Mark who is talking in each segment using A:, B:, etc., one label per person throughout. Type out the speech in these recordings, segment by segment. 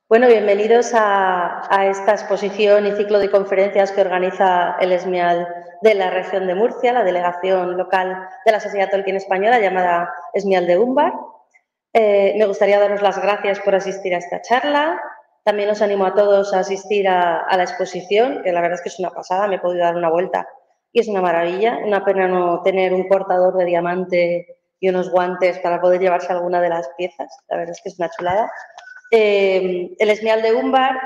A: Bueno, bienvenidos a esta exposición y ciclo de conferencias que organiza el ESMIAL de la región de Murcia, la delegación local de la Sociedad Tolkien Española llamada ESMIAL de Umbar. Me gustaría daros las gracias por asistir a esta charla. También os animo a todos a asistir a la exposición, que la verdad es que es una pasada, me he podido dar una vuelta y es una maravilla. Una pena no tener un cortador de diamante y unos guantes para poder llevarse alguna de las piezas. La verdad es que es una chulada. El ESMIAL de Umbar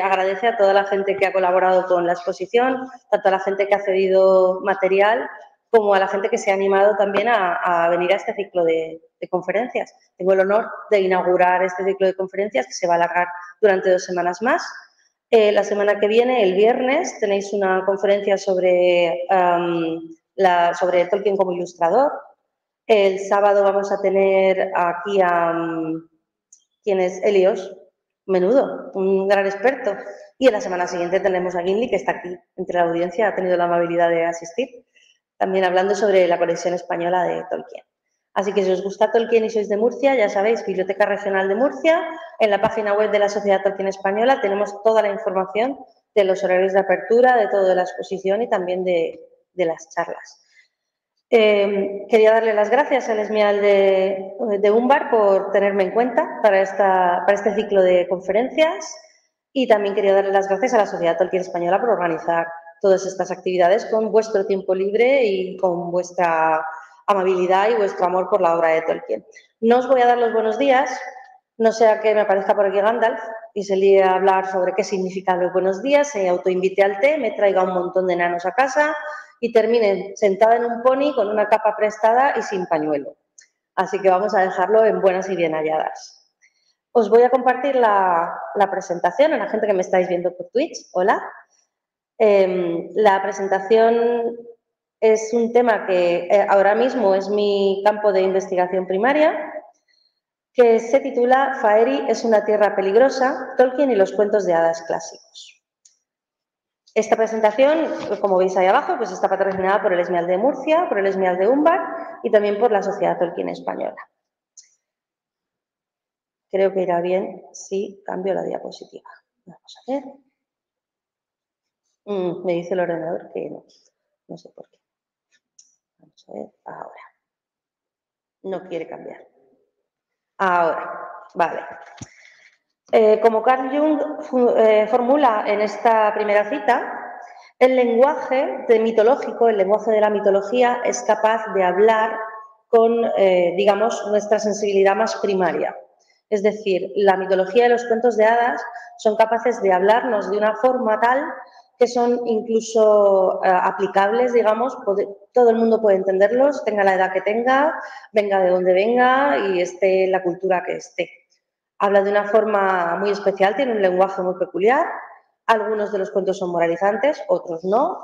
A: agradece a toda la gente que ha colaborado con la exposición, tanto a la gente que ha cedido material como a la gente que se ha animado también a venir a este ciclo de conferencias. Tengo el honor de inaugurar este ciclo de conferencias que se va a alargar durante 2 semanas más. La semana que viene, el viernes, tenéis una conferencia sobre Tolkien como ilustrador. El sábado vamos a tener aquí a... ¿Quién es? Helios, menudo, un gran experto. Y en la semana siguiente tenemos a Gimli, que está aquí entre la audiencia, ha tenido la amabilidad de asistir, también hablando sobre la colección española de Tolkien. Así que si os gusta Tolkien y sois de Murcia, ya sabéis, Biblioteca Regional de Murcia, en la página web de la Sociedad Tolkien Española tenemos toda la información de los horarios de apertura, de todo de la exposición y también de las charlas. Quería darle las gracias al ESMIAL de Umbar por tenerme en cuenta para este ciclo de conferencias y también quería darle las gracias a la Sociedad Tolkien Española por organizar todas estas actividades con vuestro tiempo libre y con vuestra amabilidad y vuestro amor por la obra de Tolkien. No os voy a dar los buenos días, no sea que me aparezca por aquí Gandalf y se líe a hablar sobre qué significan los buenos días, se autoinvite al té, me traiga un montón de enanos a casa y termine sentada en un pony con una capa prestada y sin pañuelo. Así que vamos a dejarlo en buenas y bien halladas. Os voy a compartir la presentación a la gente que me estáis viendo por Twitch. Hola. La presentación es un tema que ahora mismo es mi campo de investigación primaria, que se titula Faeri es una tierra peligrosa, Tolkien y los cuentos de hadas clásicos. Esta presentación, como veis ahí abajo, pues está patrocinada por el ESMIAL de Murcia, por el ESMIAL de Umbar y también por la Sociedad Tolkien Española. Creo que irá bien si cambio la diapositiva. Vamos a ver. Me dice el ordenador que no. No sé por qué. Vamos a ver. Ahora. No quiere cambiar. Ahora. Vale. Como Carl Jung formula en esta primera cita, el lenguaje mitológico, el lenguaje de la mitología, es capaz de hablar con, digamos, nuestra sensibilidad más primaria. Es decir, la mitología y los cuentos de hadas son capaces de hablarnos de una forma tal que son incluso aplicables, digamos, todo el mundo puede entenderlos, tenga la edad que tenga, venga de donde venga y esté en la cultura que esté. Habla de una forma muy especial, tiene un lenguaje muy peculiar. Algunos de los cuentos son moralizantes, otros no.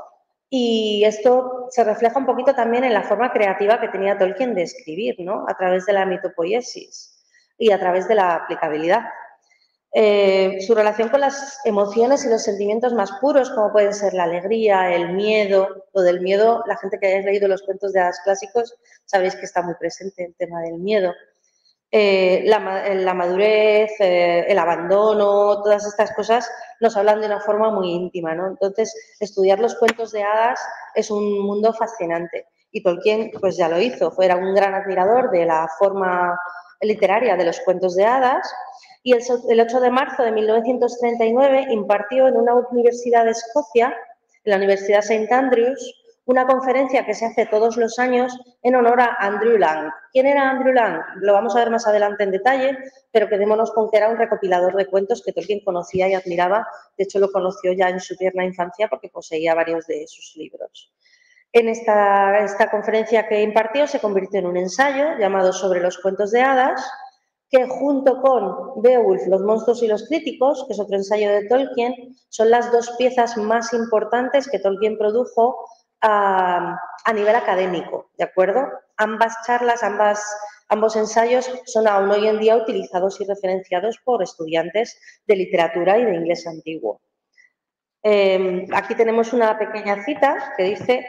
A: Y esto se refleja un poquito también en la forma creativa que tenía Tolkien de escribir, ¿no? A través de la mitopoiesis y a través de la aplicabilidad. Su relación con las emociones y los sentimientos más puros, como pueden ser la alegría, el miedo. Lo del miedo, la gente que hayáis leído los cuentos de hadas clásicos, sabéis que está muy presente el tema del miedo. La madurez, el abandono, todas estas cosas nos hablan de una forma muy íntima, ¿no? Entonces, estudiar los cuentos de hadas es un mundo fascinante y Tolkien pues ya lo hizo, era un gran admirador de la forma literaria de los cuentos de hadas y el 8 de marzo de 1939 impartió en una universidad de Escocia, en la Universidad St. Andrews, una conferencia que se hace todos los años en honor a Andrew Lang. ¿Quién era Andrew Lang? Lo vamos a ver más adelante en detalle, pero quedémonos con que era un recopilador de cuentos que Tolkien conocía y admiraba. De hecho, lo conoció ya en su tierna infancia porque poseía varios de sus libros. En esta conferencia que impartió se convirtió en un ensayo llamado Sobre los cuentos de hadas, que junto con Beowulf, los monstruos y los críticos, que es otro ensayo de Tolkien, son las dos piezas más importantes que Tolkien produjo a nivel académico, ¿de acuerdo? Ambas charlas, ambos ensayos son aún hoy en día utilizados y referenciados por estudiantes de literatura y de inglés antiguo. Aquí tenemos una pequeña cita que dice: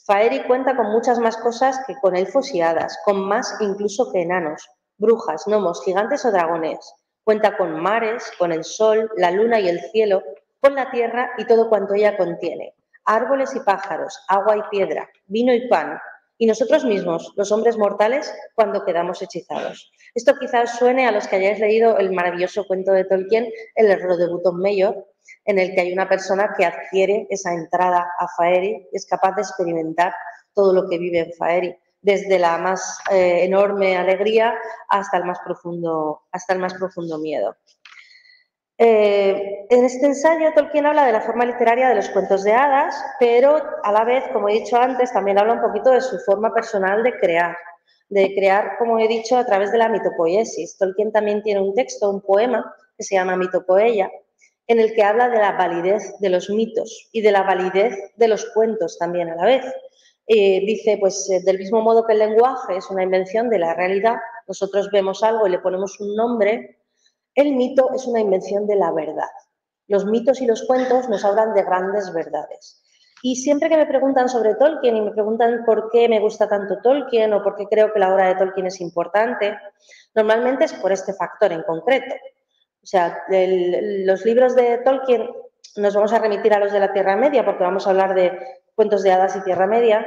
A: Faeri cuenta con muchas más cosas que con elfos y hadas, con más incluso que enanos, brujas, gnomos, gigantes o dragones. Cuenta con mares, con el sol, la luna y el cielo, con la tierra y todo cuanto ella contiene, árboles y pájaros, agua y piedra, vino y pan, y nosotros mismos, los hombres mortales, cuando quedamos hechizados. Esto quizás suene a los que hayáis leído el maravilloso cuento de Tolkien, El error de Button Mayor, en el que hay una persona que adquiere esa entrada a Faerie y es capaz de experimentar todo lo que vive en Faerie, desde la más enorme alegría hasta el más profundo miedo. En este ensayo Tolkien habla de la forma literaria de los cuentos de hadas, pero a la vez, como he dicho antes, también habla un poquito de su forma personal de crear, como he dicho, a través de la mitopoiesis. Tolkien también tiene un texto, un poema, que se llama Mitopoeia, en el que habla de la validez de los mitos y de la validez de los cuentos también a la vez. Dice, pues del mismo modo que el lenguaje es una invención de la realidad, nosotros vemos algo y le ponemos un nombre, el mito es una invención de la verdad. Los mitos y los cuentos nos hablan de grandes verdades. Y siempre que me preguntan sobre Tolkien y me preguntan por qué me gusta tanto Tolkien o por qué creo que la obra de Tolkien es importante, normalmente es por este factor en concreto. O sea, los libros de Tolkien, nos vamos a remitir a los de la Tierra Media porque vamos a hablar de cuentos de hadas y Tierra Media,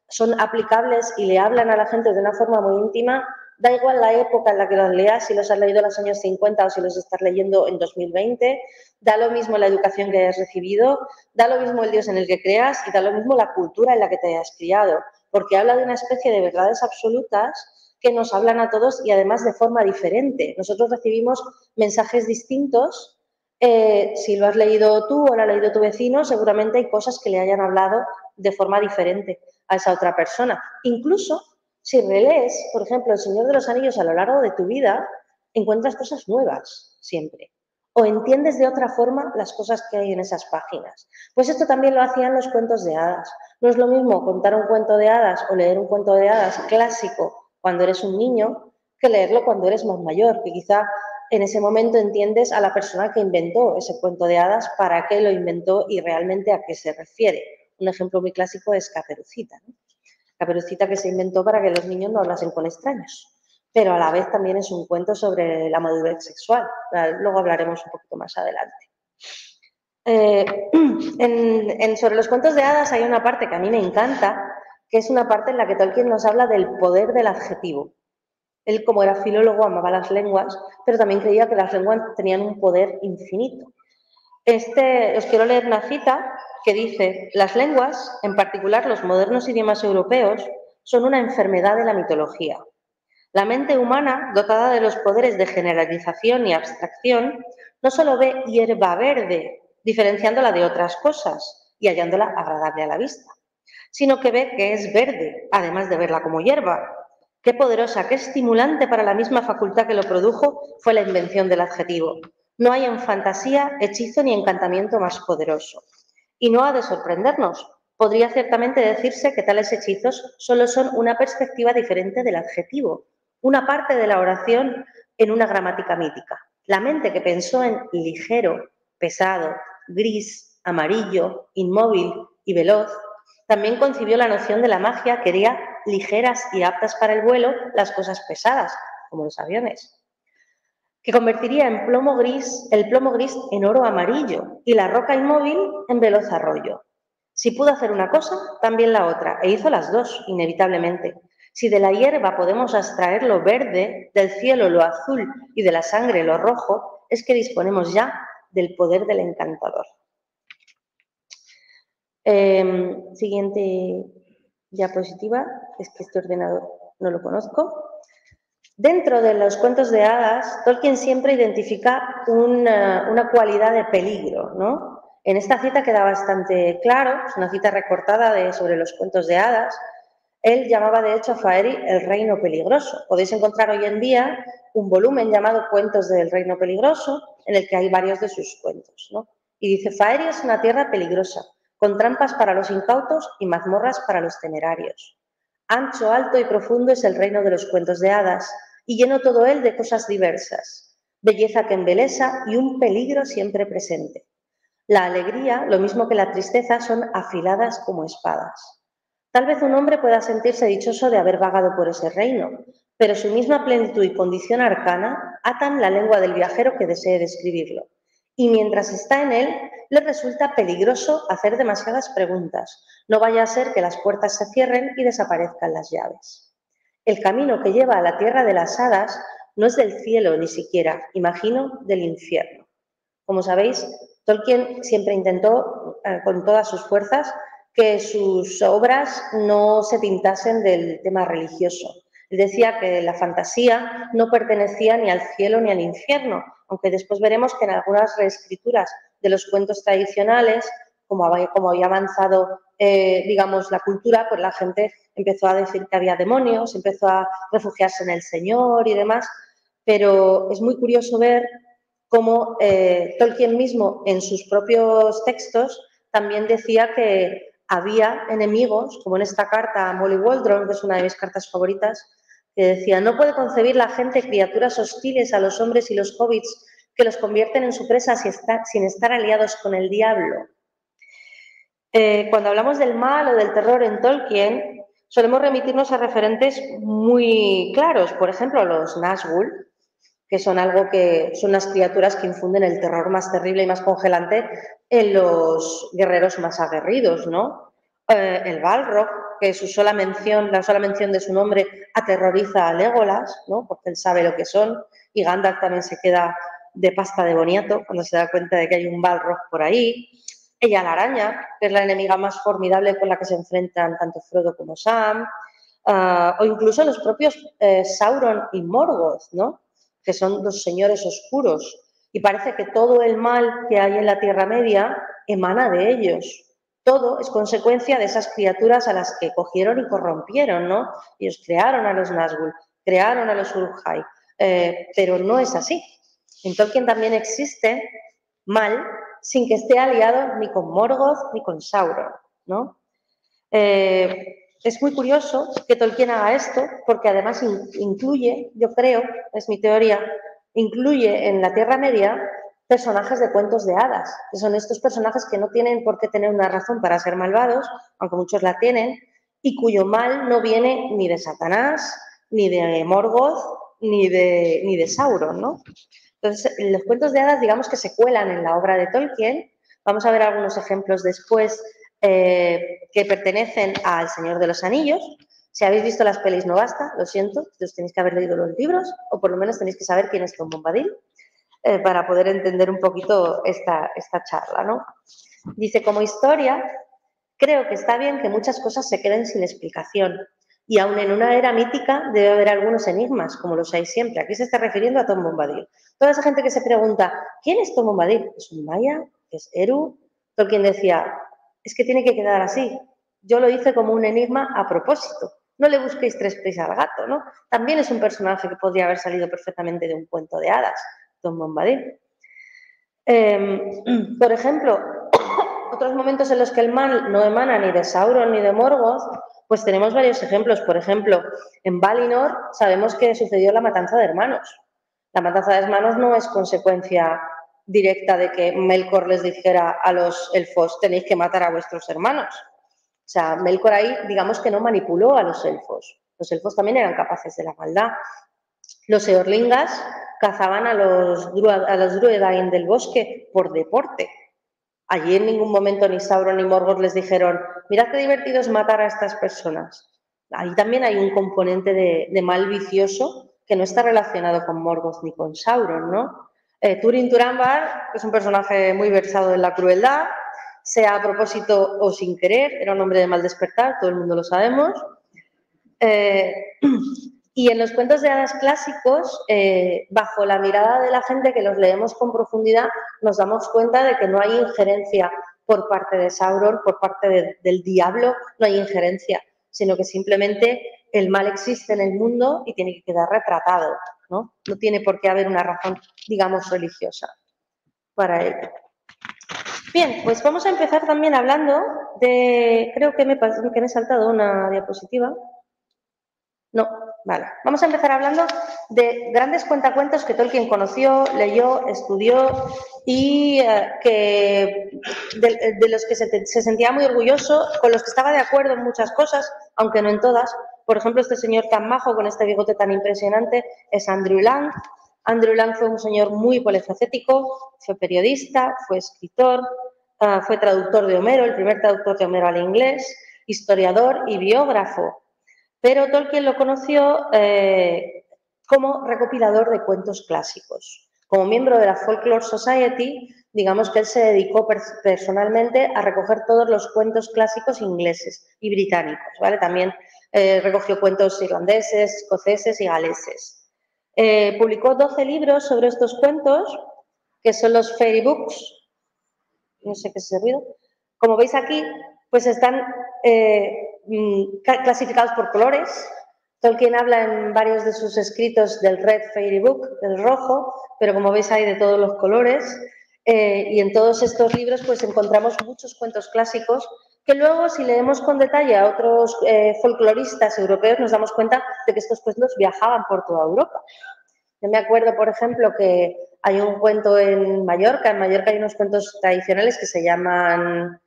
A: son aplicables y le hablan a la gente de una forma muy íntima. Da igual la época en la que los leas, si los has leído en los años 50 o si los estás leyendo en 2020, da lo mismo la educación que hayas recibido, da lo mismo el Dios en el que creas y da lo mismo la cultura en la que te hayas criado, porque habla de una especie de verdades absolutas que nos hablan a todos y además de forma diferente. Nosotros recibimos mensajes distintos. Si lo has leído tú o lo ha leído tu vecino, seguramente hay cosas que le hayan hablado de forma diferente a esa otra persona. Incluso si relees, por ejemplo, El Señor de los Anillos a lo largo de tu vida, encuentras cosas nuevas siempre. O entiendes de otra forma las cosas que hay en esas páginas. Pues esto también lo hacían los cuentos de hadas. No es lo mismo contar un cuento de hadas o leer un cuento de hadas clásico cuando eres un niño que leerlo cuando eres más mayor, que quizá en ese momento entiendes a la persona que inventó ese cuento de hadas, para qué lo inventó y realmente a qué se refiere. Un ejemplo muy clásico es Caperucita, ¿no? Caperucita, que se inventó para que los niños no hablasen con extraños, pero a la vez también es un cuento sobre la madurez sexual. Luego hablaremos un poquito más adelante. Sobre los cuentos de hadas hay una parte que a mí me encanta, que es una parte en la que Tolkien nos habla del poder del adjetivo. Él, como era filólogo, amaba las lenguas, pero también creía que las lenguas tenían un poder infinito. Os quiero leer una cita que dice: las lenguas, en particular los modernos idiomas europeos, son una enfermedad de la mitología. La mente humana, dotada de los poderes de generalización y abstracción, no solo ve hierba verde, diferenciándola de otras cosas y hallándola agradable a la vista, sino que ve que es verde, además de verla como hierba. Qué poderosa, qué estimulante para la misma facultad que lo produjo fue la invención del adjetivo. No hay en fantasía, hechizo ni encantamiento más poderoso. Y no ha de sorprendernos. Podría ciertamente decirse que tales hechizos solo son una perspectiva diferente del adjetivo, una parte de la oración en una gramática mítica. La mente que pensó en ligero, pesado, gris, amarillo, inmóvil y veloz, también concibió la noción de la magia que haría ligeras y aptas para el vuelo las cosas pesadas, como los aviones, que convertiría el plomo gris en oro amarillo y la roca inmóvil en veloz arroyo. Si pudo hacer una cosa, también la otra, e hizo las dos, inevitablemente. Si de la hierba podemos extraer lo verde, del cielo lo azul y de la sangre lo rojo, es que disponemos ya del poder del encantador. Siguiente diapositiva, es que este ordenador no lo conozco. Dentro de los cuentos de hadas, Tolkien siempre identifica una cualidad de peligro, ¿no? En esta cita queda bastante claro, es una cita recortada sobre los cuentos de hadas. Él llamaba de hecho a Faerie el reino peligroso. Podéis encontrar hoy en día un volumen llamado Cuentos del Reino Peligroso, en el que hay varios de sus cuentos, ¿no? Y dice: Faerie es una tierra peligrosa, con trampas para los incautos y mazmorras para los temerarios. Ancho, alto y profundo es el reino de los cuentos de hadas, y lleno todo él de cosas diversas, belleza que embelesa y un peligro siempre presente. La alegría, lo mismo que la tristeza, son afiladas como espadas. Tal vez un hombre pueda sentirse dichoso de haber vagado por ese reino, pero su misma plenitud y condición arcana atan la lengua del viajero que desee describirlo. Y mientras está en él, le resulta peligroso hacer demasiadas preguntas. No vaya a ser que las puertas se cierren y desaparezcan las llaves. El camino que lleva a la tierra de las hadas no es del cielo ni siquiera, imagino, del infierno. Como sabéis, Tolkien siempre intentó, con todas sus fuerzas, que sus obras no se tintasen del tema religioso. Él decía que la fantasía no pertenecía ni al cielo ni al infierno, aunque después veremos que en algunas reescrituras de los cuentos tradicionales, como había avanzado, digamos, la cultura, pues la gente empezó a decir que había demonios, empezó a refugiarse en el Señor y demás, pero es muy curioso ver cómo Tolkien mismo en sus propios textos también decía que había enemigos, como en esta carta a Molly Waldron, que es una de mis cartas favoritas, que decía: no puede concebir la gente criaturas hostiles a los hombres y los hobbits que los convierten en su presa sin estar aliados con el diablo. Cuando hablamos del mal o del terror en Tolkien, solemos remitirnos a referentes muy claros, por ejemplo, los Nazgûl, que son son unas criaturas que infunden el terror más terrible y más congelante en los guerreros más aguerridos, ¿no? El Balrog, que la sola mención de su nombre aterroriza a Legolas, ¿no? Porque él sabe lo que son, y Gandalf también se queda de pasta de boniato cuando se da cuenta de que hay un Balrog por ahí. Ella la araña, que es la enemiga más formidable con la que se enfrentan tanto Frodo como Sam, o incluso los propios Sauron y Morgoth, ¿no? Que son los señores oscuros, y parece que todo el mal que hay en la Tierra Media emana de ellos. Todo es consecuencia de esas criaturas a las que cogieron y corrompieron, ¿no? Ellos crearon a los Nazgûl, crearon a los Uruk-hai, pero no es así. En Tolkien también existe mal sin que esté aliado ni con Morgoth ni con Sauron, ¿no? Es muy curioso que Tolkien haga esto porque además incluye, yo creo, es mi teoría, incluye en la Tierra Media personajes de cuentos de hadas, que son estos personajes que no tienen por qué tener una razón para ser malvados, aunque muchos la tienen, y cuyo mal no viene ni de Satanás, ni de Morgoth, ni de Sauron, ¿no? Entonces, los cuentos de hadas, digamos que se cuelan en la obra de Tolkien. Vamos a ver algunos ejemplos después que pertenecen al Señor de los Anillos. Si habéis visto las pelis no basta, lo siento, os tenéis que haber leído los libros, o por lo menos tenéis que saber quién es Tom Bombadil, para poder entender un poquito esta charla, ¿no? Dice: como historia, creo que está bien que muchas cosas se queden sin explicación, y aun en una era mítica debe haber algunos enigmas, como los hay siempre. Aquí se está refiriendo a Tom Bombadil. Toda esa gente que se pregunta: ¿quién es Tom Bombadil? ¿Es un maya? ¿Es Eru? Tolkien decía: es que tiene que quedar así. Yo lo hice como un enigma a propósito. No le busquéis tres pies al gato, ¿no? También es un personaje que podría haber salido perfectamente de un cuento de hadas, Tom Bombadil. Por ejemplo, otros momentos en los que el mal no emana ni de Sauron ni de Morgoth, pues tenemos varios ejemplos. Por ejemplo, en Valinor sabemos que sucedió la matanza de hermanos. La matanza de hermanos no es consecuencia directa de que Melkor les dijera a los elfos: tenéis que matar a vuestros hermanos. O sea, Melkor ahí, digamos que no manipuló a los elfos. Los elfos también eran capaces de la maldad. Los Eorlingas cazaban a los Druedain del bosque por deporte. Allí en ningún momento ni Sauron ni Morgoth les dijeron: mirad qué divertido es matar a estas personas. Ahí también hay un componente de mal vicioso que no está relacionado con Morgoth ni con Sauron, ¿no? Turin Turambar, que es un personaje muy versado en la crueldad, sea a propósito o sin querer, era un hombre de mal despertar, todo el mundo lo sabemos. Y en los cuentos de hadas clásicos, bajo la mirada de la gente que los leemos con profundidad, nos damos cuenta de que no hay injerencia por parte de Sauron, por parte del diablo, no hay injerencia, sino que simplemente el mal existe en el mundo y tiene que quedar retratado, ¿no? No tiene por qué haber una razón, digamos, religiosa para ello. Bien, pues vamos a empezar también hablando de... Creo que me he saltado una diapositiva. No, vale. Vamos a empezar hablando de grandes cuentacuentos que Tolkien conoció, leyó, estudió y de los que se sentía muy orgulloso, con los que estaba de acuerdo en muchas cosas, aunque no en todas, Por ejemplo, este señor tan majo con este bigote tan impresionante es Andrew Lang. Andrew Lang fue un señor muy polifacético, fue periodista, fue escritor, fue traductor de Homero, el primer traductor de Homero al inglés, historiador y biógrafo. Pero Tolkien lo conoció como recopilador de cuentos clásicos. Como miembro de la Folklore Society, digamos que él se dedicó personalmente a recoger todos los cuentos clásicos ingleses y británicos, ¿vale? También recogió cuentos irlandeses, escoceses y galeses. Publicó 12 libros sobre estos cuentos, que son los Fairy Books. No sé qué es ese ruido. Como veis aquí, pues están clasificados por colores. Tolkien habla en varios de sus escritos del Red Fairy Book, del rojo, pero como veis hay de todos los colores. Y en todos estos libros pues encontramos muchos cuentos clásicos que luego, si leemos con detalle a otros folcloristas europeos, nos damos cuenta de que estos cuentos viajaban por toda Europa. Yo me acuerdo, por ejemplo, que hay un cuento en Mallorca hay unos cuentos tradicionales que se llaman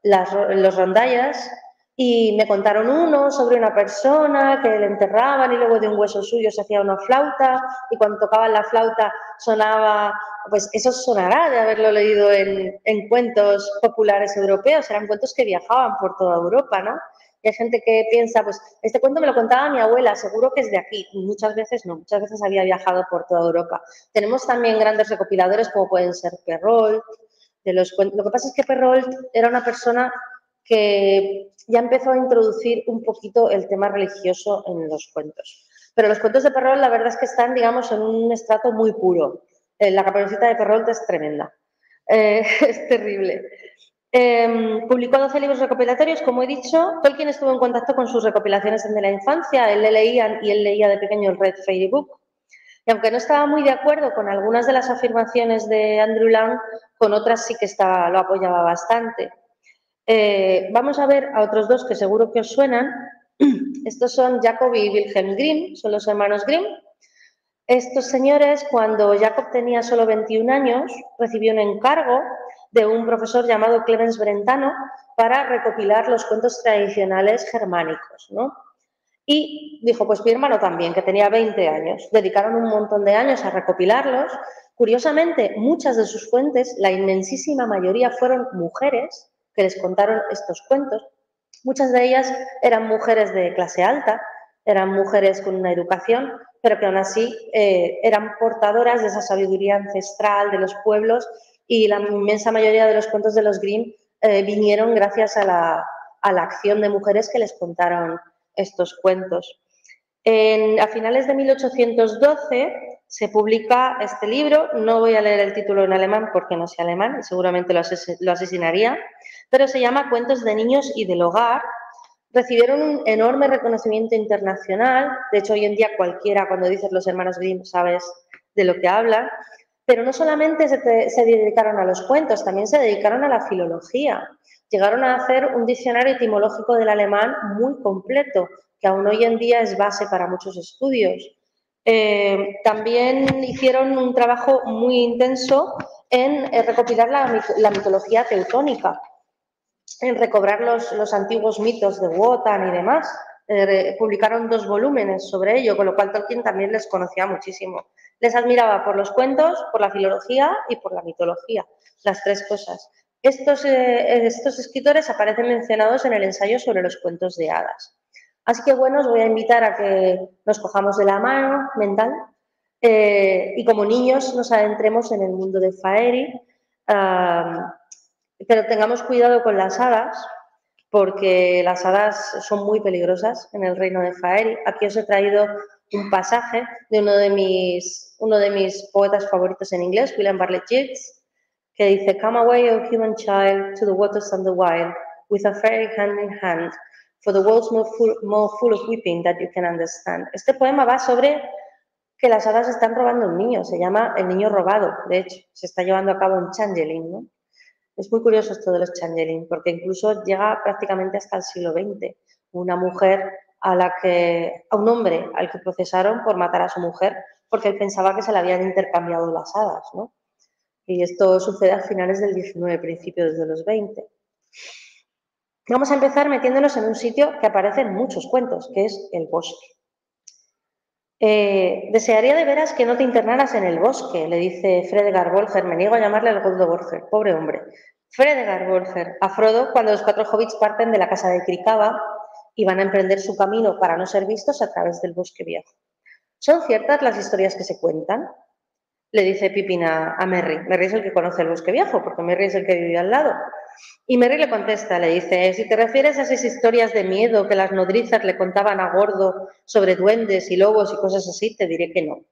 A: los rondallas, y me contaron uno sobre una persona que le enterraban y luego de un hueso suyo se hacía una flauta, y cuando tocaban la flauta sonaba, pues eso sonará de haberlo leído en cuentos populares europeos, eran cuentos que viajaban por toda Europa, ¿no? Y hay gente que piensa, pues este cuento me lo contaba mi abuela, seguro que es de aquí. Y muchas veces no, muchas veces había viajado por toda Europa. Tenemos también grandes recopiladores como pueden ser Perrault. Lo que pasa es que Perrault era una persona que ya empezó a introducir un poquito el tema religioso en los cuentos. Pero los cuentos de Perrault la verdad es que están, digamos, en un estrato muy puro. La Caperucita de Perrault es tremenda. Es terrible. Publicó 12 libros recopilatorios, como he dicho. Tolkien estuvo en contacto con sus recopilaciones desde la infancia. Él leía de pequeño el Red Fairy Book. Y aunque no estaba muy de acuerdo con algunas de las afirmaciones de Andrew Lang, con otras sí que lo apoyaba bastante. Vamos a ver a otros dos que seguro que os suenan. Estos son Jacob y Wilhelm Grimm, son los hermanos Grimm. Estos señores, cuando Jacob tenía solo 21 años, recibió un encargo de un profesor llamado Clemens Brentano para recopilar los cuentos tradicionales germánicos, ¿no? Y dijo, pues mi hermano también, que tenía 20 años. Dedicaron un montón de años a recopilarlos. Curiosamente, muchas de sus fuentes, la inmensísima mayoría, fueron mujeres que les contaron estos cuentos. Muchas de ellas eran mujeres de clase alta, eran mujeres con una educación, pero que aún así eran portadoras de esa sabiduría ancestral de los pueblos, y la inmensa mayoría de los cuentos de los Grimm vinieron gracias a la acción de mujeres que les contaron estos cuentos. A finales de 1812 se publica este libro. No voy a leer el título en alemán porque no sé alemán y seguramente lo asesinaría, pero se llama Cuentos de niños y del hogar. Recibieron un enorme reconocimiento internacional. De hecho, hoy en día cualquiera, cuando dices los hermanos Grimm, sabes de lo que hablan. Pero no solamente se dedicaron a los cuentos, también se dedicaron a la filología. Llegaron a hacer un diccionario etimológico del alemán muy completo, que aún hoy en día es base para muchos estudios. También hicieron un trabajo muy intenso en recopilar la mitología teutónica, en recobrar los antiguos mitos de Wotan y demás. Publicaron 2 volúmenes sobre ello, con lo cual Tolkien también les conocía muchísimo. Les admiraba por los cuentos, por la filología y por la mitología, las 3 cosas. Estos escritores aparecen mencionados en el ensayo sobre los cuentos de hadas. Así que bueno, os voy a invitar a que nos cojamos de la mano mental y como niños nos adentremos en el mundo de Faerie. Pero tengamos cuidado con las hadas, porque las hadas son muy peligrosas en el reino de Faerie. Aquí os he traído un pasaje de uno de mis poetas favoritos en inglés, William Bartlett Yeats, que dice: "Come away, O human child, to the waters and the wild, with a fairy hand in hand, for the world's more full of weeping that you can understand." Este poema va sobre que las hadas están robando a un niño, se llama El niño robado, de hecho, se está llevando a cabo un changeling, ¿no? Es muy curioso esto de los changeling, porque incluso llega prácticamente hasta el siglo XX. Una mujer a un hombre al que procesaron por matar a su mujer porque él pensaba que se le habían intercambiado las hadas, ¿no? Y esto sucede a finales del XIX, principios de los XX. Vamos a empezar metiéndonos en un sitio que aparece en muchos cuentos, que es el bosque. Desearía de veras que no te internaras en el bosque, le dice Fredegar Bolger. Me niego a llamarle el Gordo Bolger, pobre hombre. Fredegar Bolger a Frodo cuando los 4 hobbits parten de la casa de Cricaba y van a emprender su camino para no ser vistos a través del bosque viejo. ¿Son ciertas las historias que se cuentan? Le dice Pippin a Merry. Merry es el que conoce el bosque viejo, porque Merry es el que vive al lado. Y Merry le contesta, le dice, si te refieres a esas historias de miedo que las nodrizas le contaban a Gordo sobre duendes y lobos y cosas así, te diré que no.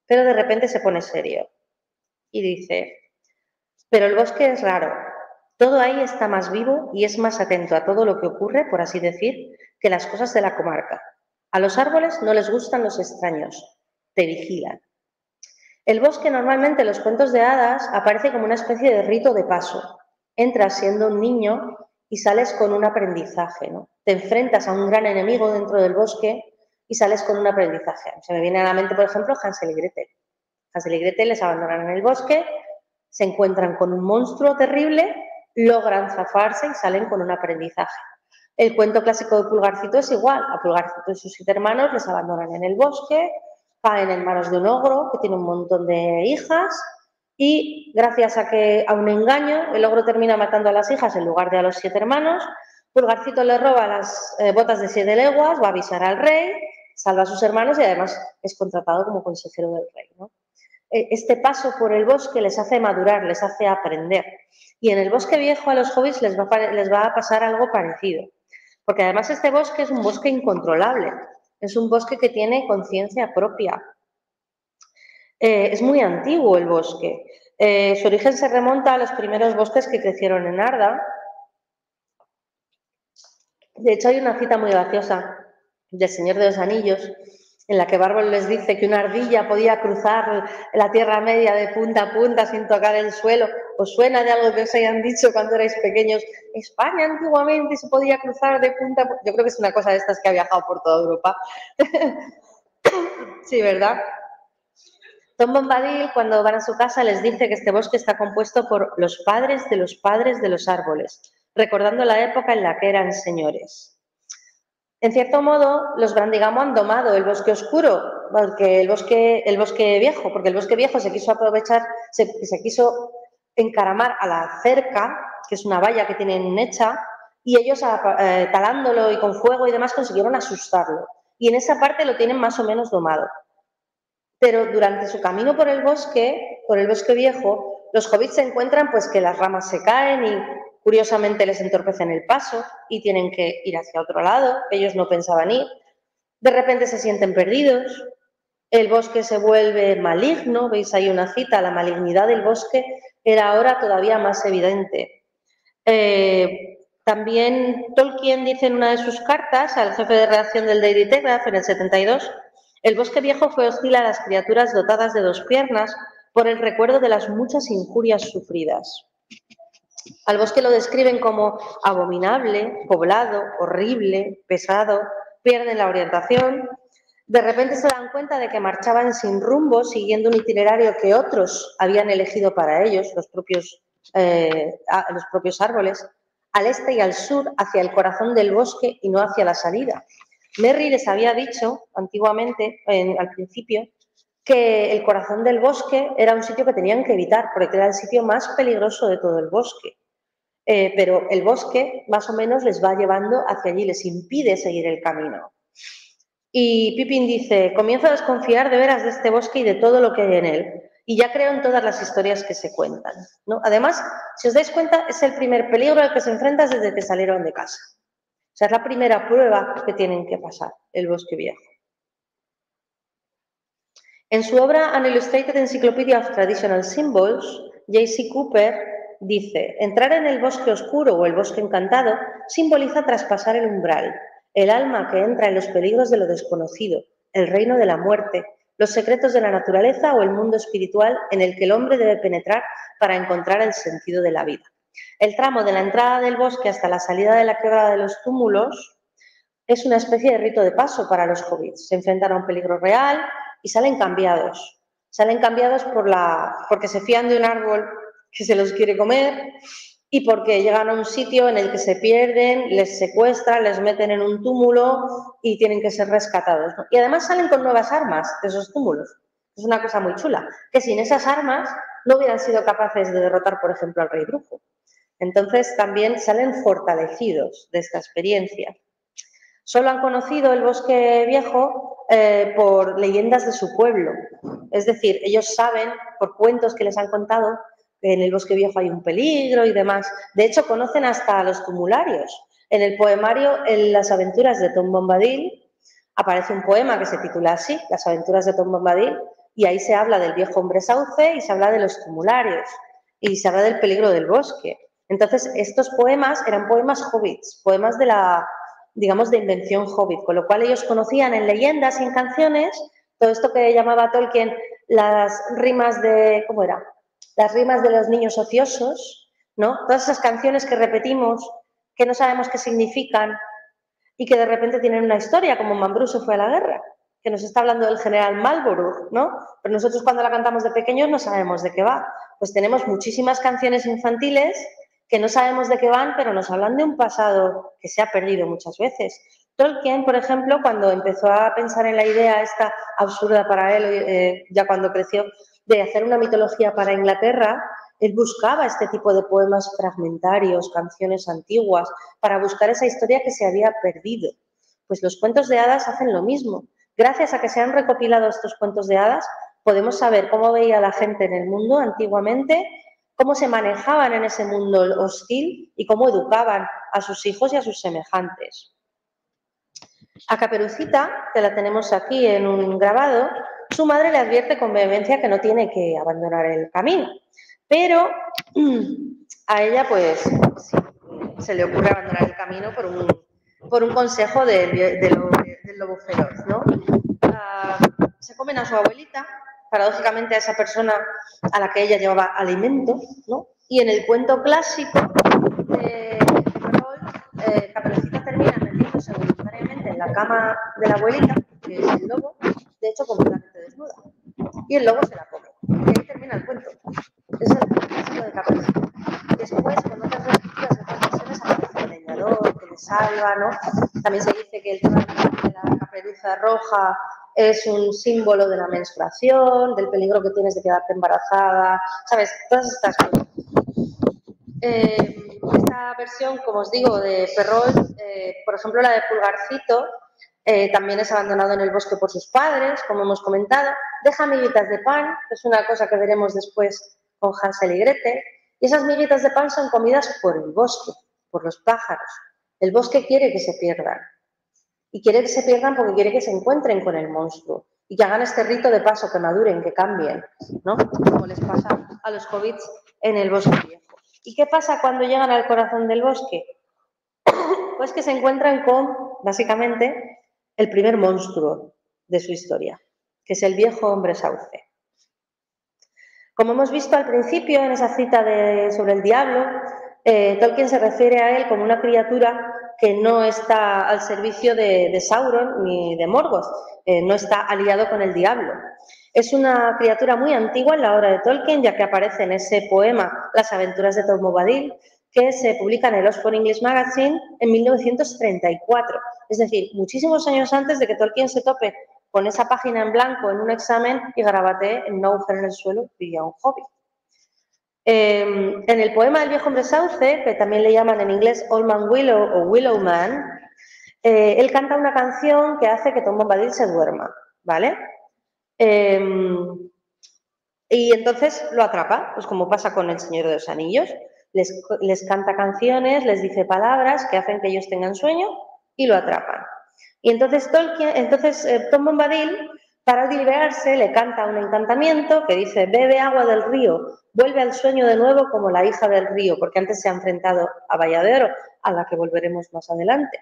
A: Pero de repente se pone serio y dice, pero el bosque es raro. Todo ahí está más vivo y es más atento a todo lo que ocurre, por así decir, que las cosas de la comarca. A los árboles no les gustan los extraños, te vigilan. El bosque normalmente en los cuentos de hadas aparece como una especie de rito de paso. Entras siendo un niño y sales con un aprendizaje, ¿no? Te enfrentas a un gran enemigo dentro del bosque y sales con un aprendizaje. Se me viene a la mente, por ejemplo, Hansel y Gretel. Hansel y Gretel les abandonan en el bosque, se encuentran con un monstruo terrible, logran zafarse y salen con un aprendizaje. El cuento clásico de Pulgarcito es igual. A Pulgarcito y sus 7 hermanos les abandonan en el bosque, caen en manos de un ogro que tiene un montón de hijas y gracias a un engaño el ogro termina matando a las hijas en lugar de a los 7 hermanos. Pulgarcito le roba las botas de 7 leguas, va a avisar al rey, salva a sus hermanos y además es contratado como consejero del rey, ¿no? Este paso por el bosque les hace madurar, les hace aprender. Y en el bosque viejo a los hobbits les va a pasar algo parecido. Porque además este bosque es un bosque incontrolable, es un bosque que tiene conciencia propia. Es muy antiguo el bosque. Su origen se remonta a los primeros bosques que crecieron en Arda. De hecho, hay una cita muy graciosa del Señor de los Anillos, en la que Bárbaro les dice que una ardilla podía cruzar la Tierra Media de punta a punta sin tocar el suelo. ¿Os suena de algo que os hayan dicho cuando erais pequeños? España antiguamente se podía cruzar de punta a punta. Yo creo que es una cosa de estas que ha viajado por toda Europa. Sí, ¿verdad? Tom Bombadil, cuando van a su casa, les dice que este bosque está compuesto por los padres de los padres de los árboles, recordando la época en la que eran señores. En cierto modo, los Brandigamo han domado el bosque oscuro, porque el bosque viejo, porque el bosque viejo se quiso aprovechar, se quiso encaramar a la cerca, que es una valla que tienen hecha, y ellos talándolo y con fuego y demás consiguieron asustarlo. Y en esa parte lo tienen más o menos domado. Pero durante su camino por el bosque viejo, los hobbits se encuentran pues que las ramas se caen y curiosamente les entorpecen el paso y tienen que ir hacia otro lado, que ellos no pensaban ir. De repente se sienten perdidos, el bosque se vuelve maligno, veis ahí una cita, la malignidad del bosque era ahora todavía más evidente. También Tolkien dice en una de sus cartas al jefe de redacción del Daily Telegraph en el 72, el bosque viejo fue hostil a las criaturas dotadas de 2 piernas por el recuerdo de las muchas injurias sufridas. Al bosque lo describen como abominable, poblado, horrible, pesado, pierden la orientación. De repente se dan cuenta de que marchaban sin rumbo, siguiendo un itinerario que otros habían elegido para ellos, los propios árboles, al este y al sur, hacia el corazón del bosque y no hacia la salida. Merry les había dicho antiguamente, al principio, que el corazón del bosque era un sitio que tenían que evitar, porque era el sitio más peligroso de todo el bosque. Pero el bosque más o menos les va llevando hacia allí, les impide seguir el camino. Y Pippin dice, comienzo a desconfiar de veras de este bosque y de todo lo que hay en él. Y ya creo en todas las historias que se cuentan, ¿no? Además, si os dais cuenta, es el primer peligro al que se enfrentan desde que salieron de casa. O sea, es la primera prueba que tienen que pasar, el bosque viejo. En su obra An Illustrated Encyclopedia of Traditional Symbols, J.C. Cooper dice, entrar en el bosque oscuro o el bosque encantado simboliza traspasar el umbral, el alma que entra en los peligros de lo desconocido, el reino de la muerte, los secretos de la naturaleza o el mundo espiritual en el que el hombre debe penetrar para encontrar el sentido de la vida. El tramo de la entrada del bosque hasta la salida de la quebrada de los túmulos es una especie de rito de paso para los hobbits. Se enfrentan a un peligro real y salen cambiados. Salen cambiados porque se fían de un árbol que se los quiere comer, y porque llegan a un sitio en el que se pierden, les secuestran, les meten en un túmulo y tienen que ser rescatados, ¿no? Y además salen con nuevas armas de esos túmulos. Es una cosa muy chula, que sin esas armas no hubieran sido capaces de derrotar, por ejemplo, al rey brujo. Entonces también salen fortalecidos de esta experiencia. Solo han conocido el bosque viejo por leyendas de su pueblo. Es decir, ellos saben, por cuentos que les han contado, que en el bosque viejo hay un peligro y demás. De hecho, conocen hasta a los tumularios. En el poemario En las aventuras de Tom Bombadil aparece un poema que se titula así, Las aventuras de Tom Bombadil, y ahí se habla del viejo hombre sauce y se habla de los tumularios y se habla del peligro del bosque. Entonces, estos poemas eran poemas hobbits, poemas de la, digamos, de invención hobbit, con lo cual ellos conocían en leyendas y en canciones todo esto que llamaba Tolkien las rimas de, ¿cómo era? Las rimas de los niños ociosos, ¿no? Todas esas canciones que repetimos, que no sabemos qué significan y que de repente tienen una historia, como Mambrú se fue a la guerra, que nos está hablando del general Marlborough, ¿no? Pero nosotros cuando la cantamos de pequeños no sabemos de qué va. Pues tenemos muchísimas canciones infantiles que no sabemos de qué van, pero nos hablan de un pasado que se ha perdido muchas veces. Tolkien, por ejemplo, cuando empezó a pensar en la idea esta absurda para él, ya cuando creció, de hacer una mitología para Inglaterra, él buscaba este tipo de poemas fragmentarios, canciones antiguas, para buscar esa historia que se había perdido. Pues los cuentos de hadas hacen lo mismo. Gracias a que se han recopilado estos cuentos de hadas, podemos saber cómo veía la gente en el mundo antiguamente, cómo se manejaban en ese mundo hostil y cómo educaban a sus hijos y a sus semejantes. A Caperucita, que la tenemos aquí en un grabado, su madre le advierte con vehemencia que no tiene que abandonar el camino, pero a ella pues se le ocurre abandonar el camino por un consejo del lobo feroz, ¿no? Se comen a su abuelita, paradójicamente a esa persona a la que ella llevaba alimento, ¿no? Y en el cuento clásico de Roald, Caperucita termina metiéndose voluntariamente en la cama de la abuelita, que es el lobo, de hecho completamente desnuda. Y el lobo se la come. Y ahí termina el cuento. Es el clásico de Caperucita. Después, con otras relecturas de otras versiones, aparece el leñador, que le salva, ¿no? También se dice que el tema de la caperuza roja es un símbolo de la menstruación, del peligro que tienes de quedarte embarazada, ¿sabes? Todas estas cosas. Esta versión, como os digo, de Perrault, por ejemplo, la de Pulgarcito, también es abandonado en el bosque por sus padres, como hemos comentado. Deja miguitas de pan, que es una cosa que veremos después con Hansel y Gretel. Y esas miguitas de pan son comidas por el bosque, por los pájaros. El bosque quiere que se pierdan. Y quiere que se pierdan porque quiere que se encuentren con el monstruo. Y que hagan este rito de paso, que maduren, que cambien, ¿no? Como les pasa a los hobbits en el bosque viejo. ¿Y qué pasa cuando llegan al corazón del bosque? Pues que se encuentran con, básicamente, el primer monstruo de su historia, que es el viejo hombre sauce. Como hemos visto al principio, en esa cita sobre el diablo, Tolkien se refiere a él como una criatura que no está al servicio de Sauron ni de Morgoth, no está aliado con el diablo. Es una criatura muy antigua en la obra de Tolkien, ya que aparece en ese poema Las aventuras de Tom Bombadil, que se publica en el Oxford English Magazine en 1934. Es decir, muchísimos años antes de que Tolkien se tope con esa página en blanco en un examen y garabatee en un agujero en el suelo pilla un hobbit. En el poema del viejo hombre sauce, que también le llaman en inglés Old Man Willow o Willow Man, él canta una canción que hace que Tom Bombadil se duerma, ¿vale? Y entonces lo atrapa, pues como pasa con El Señor de los Anillos. Les canta canciones, les dice palabras que hacen que ellos tengan sueño y lo atrapan. Y entonces Tom Bombadil, para liberarse, le canta un encantamiento que dice: bebe agua del río, vuelve al sueño de nuevo como la hija del río, porque antes se ha enfrentado a Balla de Oro, a la que volveremos más adelante.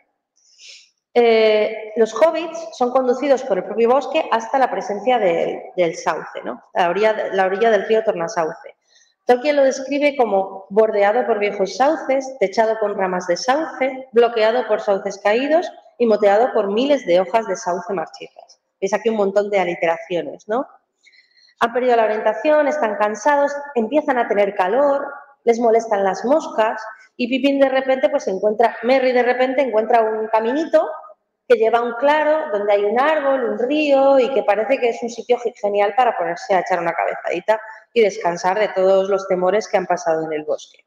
A: Los hobbits son conducidos por el propio bosque hasta la presencia del sauce, ¿no? La orilla del río Tornasauce. Tolkien lo describe como bordeado por viejos sauces, techado con ramas de sauce, bloqueado por sauces caídos y moteado por miles de hojas de sauce marchitas. Veis aquí un montón de aliteraciones, ¿no? Han perdido la orientación, están cansados, empiezan a tener calor, les molestan las moscas y Pippin de repente pues Merry de repente encuentra un caminito que lleva a un claro donde hay un árbol, un río y que parece que es un sitio genial para ponerse a echar una cabezadita y descansar de todos los temores que han pasado en el bosque.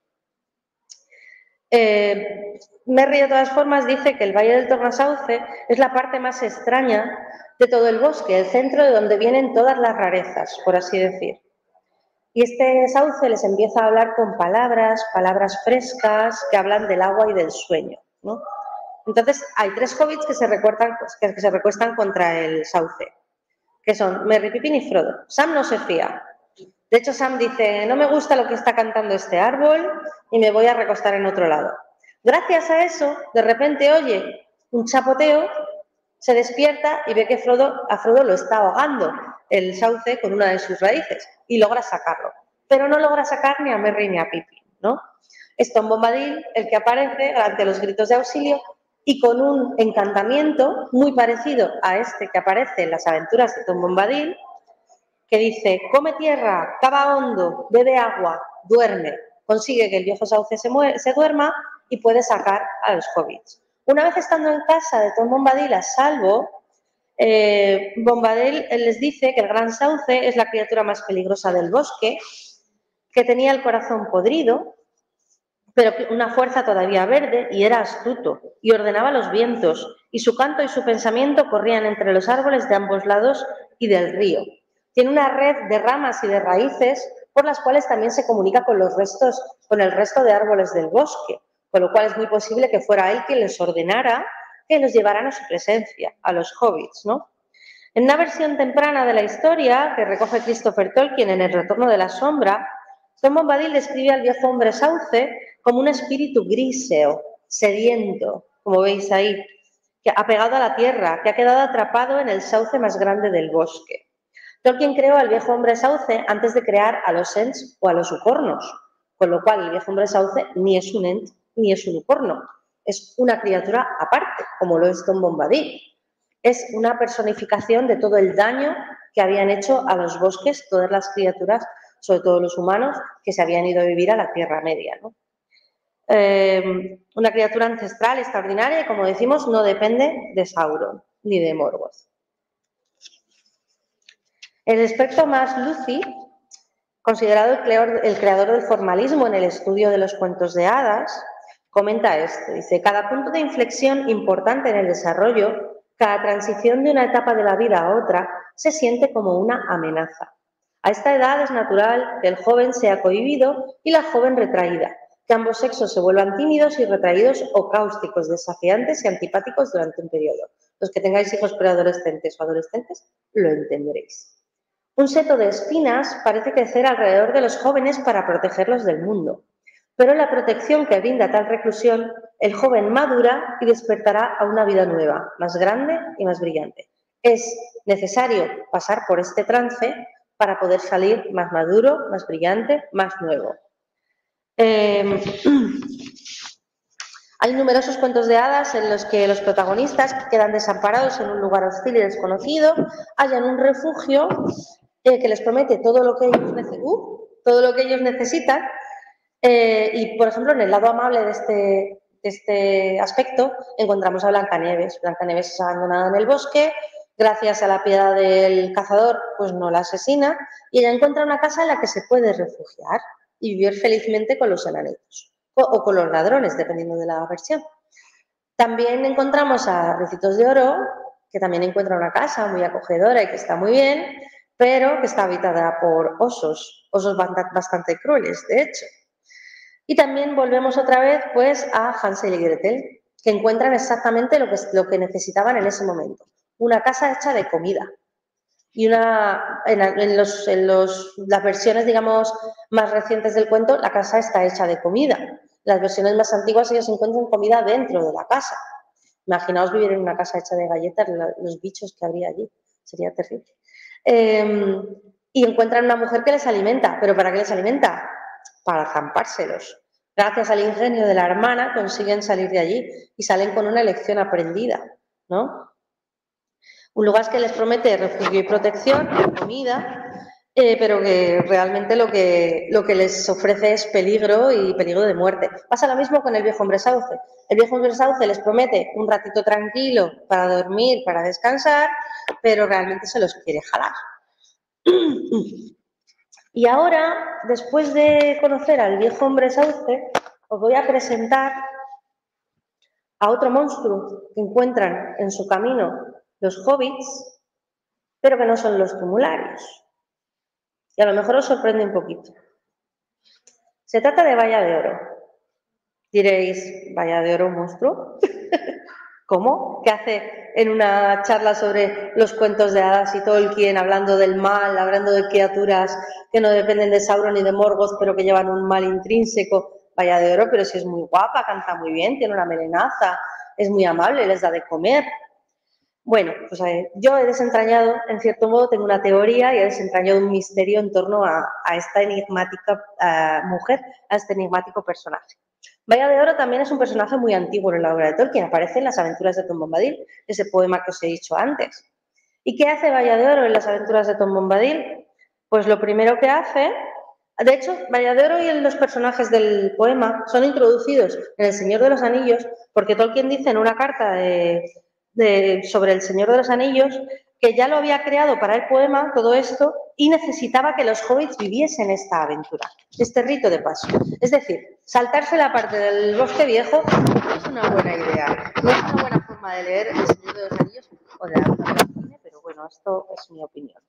A: Merry de todas formas dice que el Valle del Tornasauce es la parte más extraña de todo el bosque, el centro de donde vienen todas las rarezas, por así decir. Y este sauce les empieza a hablar con palabras frescas que hablan del agua y del sueño, ¿no? Entonces hay 3 hobbits que se recuestan contra el sauce, que son Merry, Pippin y Frodo. Sam no se fía. De hecho, Sam dice, no me gusta lo que está cantando este árbol y me voy a recostar en otro lado. Gracias a eso, de repente oye un chapoteo, se despierta y ve que a Frodo lo está ahogando el sauce con una de sus raíces y logra sacarlo. Pero no logra sacar ni a Merry ni a Pippin, ¿no? Es Tom Bombadil el que aparece ante los gritos de auxilio y con un encantamiento muy parecido a este que aparece en las aventuras de Tom Bombadil, que dice, come tierra, cava hondo, bebe agua, duerme, consigue que el viejo sauce se duerma y puede sacar a los hobbits. Una vez estando en casa de Tom Bombadil a salvo, Bombadil les dice que el gran sauce es la criatura más peligrosa del bosque, que tenía el corazón podrido, pero una fuerza todavía verde y era astuto y ordenaba los vientos y su canto y su pensamiento corrían entre los árboles de ambos lados y del río. Tiene una red de ramas y de raíces por las cuales también se comunica con el resto de árboles del bosque, con lo cual es muy posible que fuera él quien les ordenara que los llevaran a su presencia, a los hobbits, ¿no? En una versión temprana de la historia que recoge Christopher Tolkien en El Retorno de la Sombra, Tom Bombadil describe al viejo hombre sauce como un espíritu gríseo, sediento, como veis ahí, que ha pegado a la tierra, que ha quedado atrapado en el sauce más grande del bosque. Tolkien creó al viejo hombre sauce antes de crear a los Ents o a los Ucornos, con lo cual el viejo hombre sauce ni es un Ent ni es un Ucorno, es una criatura aparte, como lo es Tom Bombadil. Es una personificación de todo el daño que habían hecho a los bosques todas las criaturas, sobre todo los humanos, que se habían ido a vivir a la Tierra Media, ¿no? Una criatura ancestral extraordinaria y, como decimos, no depende de Sauron ni de Morgoth. El experto Max Lucy, considerado el creador del formalismo en el estudio de los cuentos de hadas, comenta esto. Dice, cada punto de inflexión importante en el desarrollo, cada transición de una etapa de la vida a otra, se siente como una amenaza. A esta edad es natural que el joven sea cohibido y la joven retraída, que ambos sexos se vuelvan tímidos y retraídos o cáusticos, desafiantes y antipáticos durante un periodo. Los que tengáis hijos preadolescentes o adolescentes lo entenderéis. Un seto de espinas parece crecer alrededor de los jóvenes para protegerlos del mundo. Pero la protección que brinda tal reclusión, el joven madura y despertará a una vida nueva, más grande y más brillante. Es necesario pasar por este trance para poder salir más maduro, más brillante, más nuevo. Hay numerosos cuentos de hadas en los que los protagonistas quedan desamparados en un lugar hostil y desconocido, hallan un refugio que les promete todo lo que ellos necesitan. Y, por ejemplo, en el lado amable de este aspecto encontramos a Blancanieves. Blancanieves es abandonada en el bosque, gracias a la piedad del cazador, pues no la asesina, y ella encuentra una casa en la que se puede refugiar y vivir felizmente con los enanitos, o con los ladrones, dependiendo de la versión. También encontramos a Ricitos de Oro, que también encuentra una casa muy acogedora y que está muy bien, pero que está habitada por osos bastante crueles, de hecho. Y también volvemos otra vez pues a Hansel y Gretel, que encuentran exactamente lo que necesitaban en ese momento. Una casa hecha de comida. Y en las versiones, digamos, más recientes del cuento, la casa está hecha de comida. Las versiones más antiguas ellos encuentran comida dentro de la casa. Imaginaos vivir en una casa hecha de galletas, los bichos que habría allí. Sería terrible. Y encuentran una mujer que les alimenta. ¿Pero para qué les alimenta? Para zampárselos. Gracias al ingenio de la hermana consiguen salir de allí y salen con una lección aprendida, ¿no? Un lugar que les promete refugio y protección, comida, pero que realmente lo que les ofrece es peligro y peligro de muerte. Pasa lo mismo con el viejo hombre sauce. El viejo hombre sauce les promete un ratito tranquilo para dormir, para descansar, pero realmente se los quiere jalar. Y ahora, después de conocer al viejo hombre sauce, os voy a presentar a otro monstruo que encuentran en su camino los hobbits, pero que no son los tumularios. Y a lo mejor os sorprende un poquito. Se trata de Valla de Oro. Diréis, ¿Valla de Oro, monstruo? ¿Cómo? ¿Qué hace en una charla sobre los cuentos de hadas y Tolkien hablando del mal, hablando de criaturas que no dependen de Sauron ni de Morgoth, pero que llevan un mal intrínseco? Valla de Oro, pero si es muy guapa, canta muy bien, tiene una melenaza, es muy amable, les da de comer. Bueno, pues yo he desentrañado, en cierto modo, tengo una teoría y he desentrañado un misterio en torno a esta enigmática mujer, a este enigmático personaje. Valla de Oro también es un personaje muy antiguo en la obra de Tolkien, aparece en las aventuras de Tom Bombadil, ese poema que os he dicho antes. ¿Y qué hace Valla de Oro en las aventuras de Tom Bombadil? Pues lo primero que hace, de hecho, Valla de Oro y los personajes del poema son introducidos en El Señor de los Anillos, porque Tolkien dice en una carta sobre El Señor de los Anillos que ya lo había creado para el poema, todo esto, y necesitaba que los hobbits viviesen esta aventura, este rito de paso. Es decir, saltarse la parte del bosque viejo no es una buena idea, no es una buena forma de leer El Señor de los Anillos o de adaptar al cine, pero bueno, esto es mi opinión.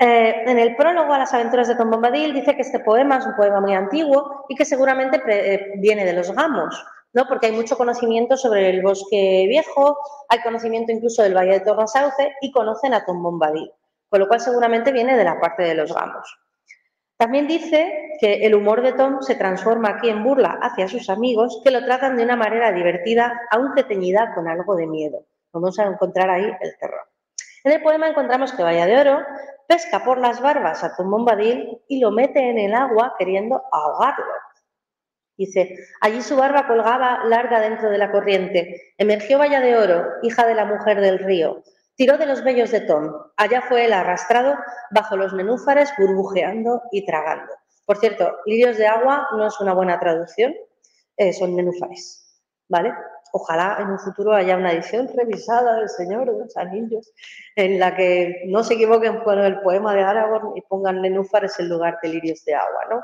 A: En el prólogo a las aventuras de Tom Bombadil dice que este poema es un poema muy antiguo y que seguramente viene de los gamos, ¿no? Porque hay mucho conocimiento sobre el bosque viejo, hay conocimiento incluso del Valle de Tornasauce y conocen a Tom Bombadil, con lo cual seguramente viene de la parte de los gamos. También dice que el humor de Tom se transforma aquí en burla hacia sus amigos, que lo tratan de una manera divertida, aunque teñida con algo de miedo. Vamos a encontrar ahí el terror. En el poema encontramos que Valla de Oro pesca por las barbas a Tom Bombadil y lo mete en el agua queriendo ahogarlo. Dice, allí su barba colgaba larga dentro de la corriente. Emergió Valla de Oro, hija de la mujer del río. Tiró de los vellos de Tom. Allá fue él arrastrado bajo los nenúfares, burbujeando y tragando. Por cierto, lirios de agua no es una buena traducción, son nenúfares, ¿vale? Ojalá en un futuro haya una edición revisada del Señor de los Anillos en la que no se equivoquen con el poema de Aragorn y pongan nenúfares en lugar de lirios de agua, ¿no?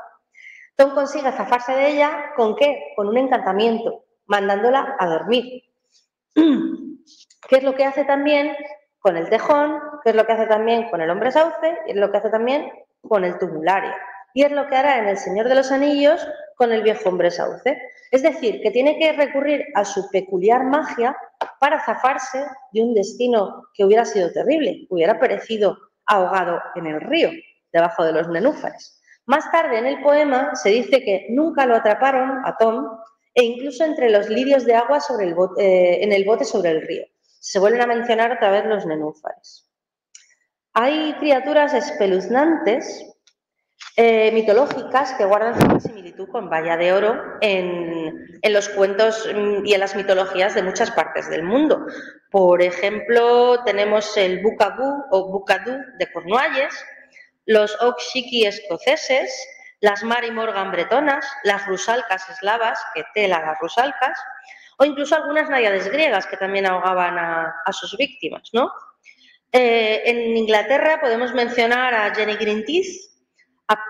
A: Tom consigue zafarse de ella, ¿con qué? Con un encantamiento, mandándola a dormir. ¿Qué es lo que hace también con el tejón? ¿Qué es lo que hace también con el hombre sauce? Y es lo que hace también con el tumulario. Y es lo que hará en El Señor de los Anillos con el viejo hombre sauce. Es decir, que tiene que recurrir a su peculiar magia para zafarse de un destino que hubiera sido terrible, hubiera perecido ahogado en el río, debajo de los nenúfares. Más tarde en el poema se dice que nunca lo atraparon a Tom e incluso entre los lirios de agua en el bote sobre el río. Se vuelven a mencionar otra vez los nenúfares. Hay criaturas espeluznantes mitológicas que guardan cierta similitud con Valla de Oro en los cuentos y en las mitologías de muchas partes del mundo. Por ejemplo, tenemos el Bukabú o Bukadú de Cornualles, los Okshiki escoceses, las Mary Morgan bretonas, las rusalcas eslavas, que tela las rusalcas, o incluso algunas náyades griegas que también ahogaban a sus víctimas, ¿no? En Inglaterra podemos mencionar a Jenny Greenteeth,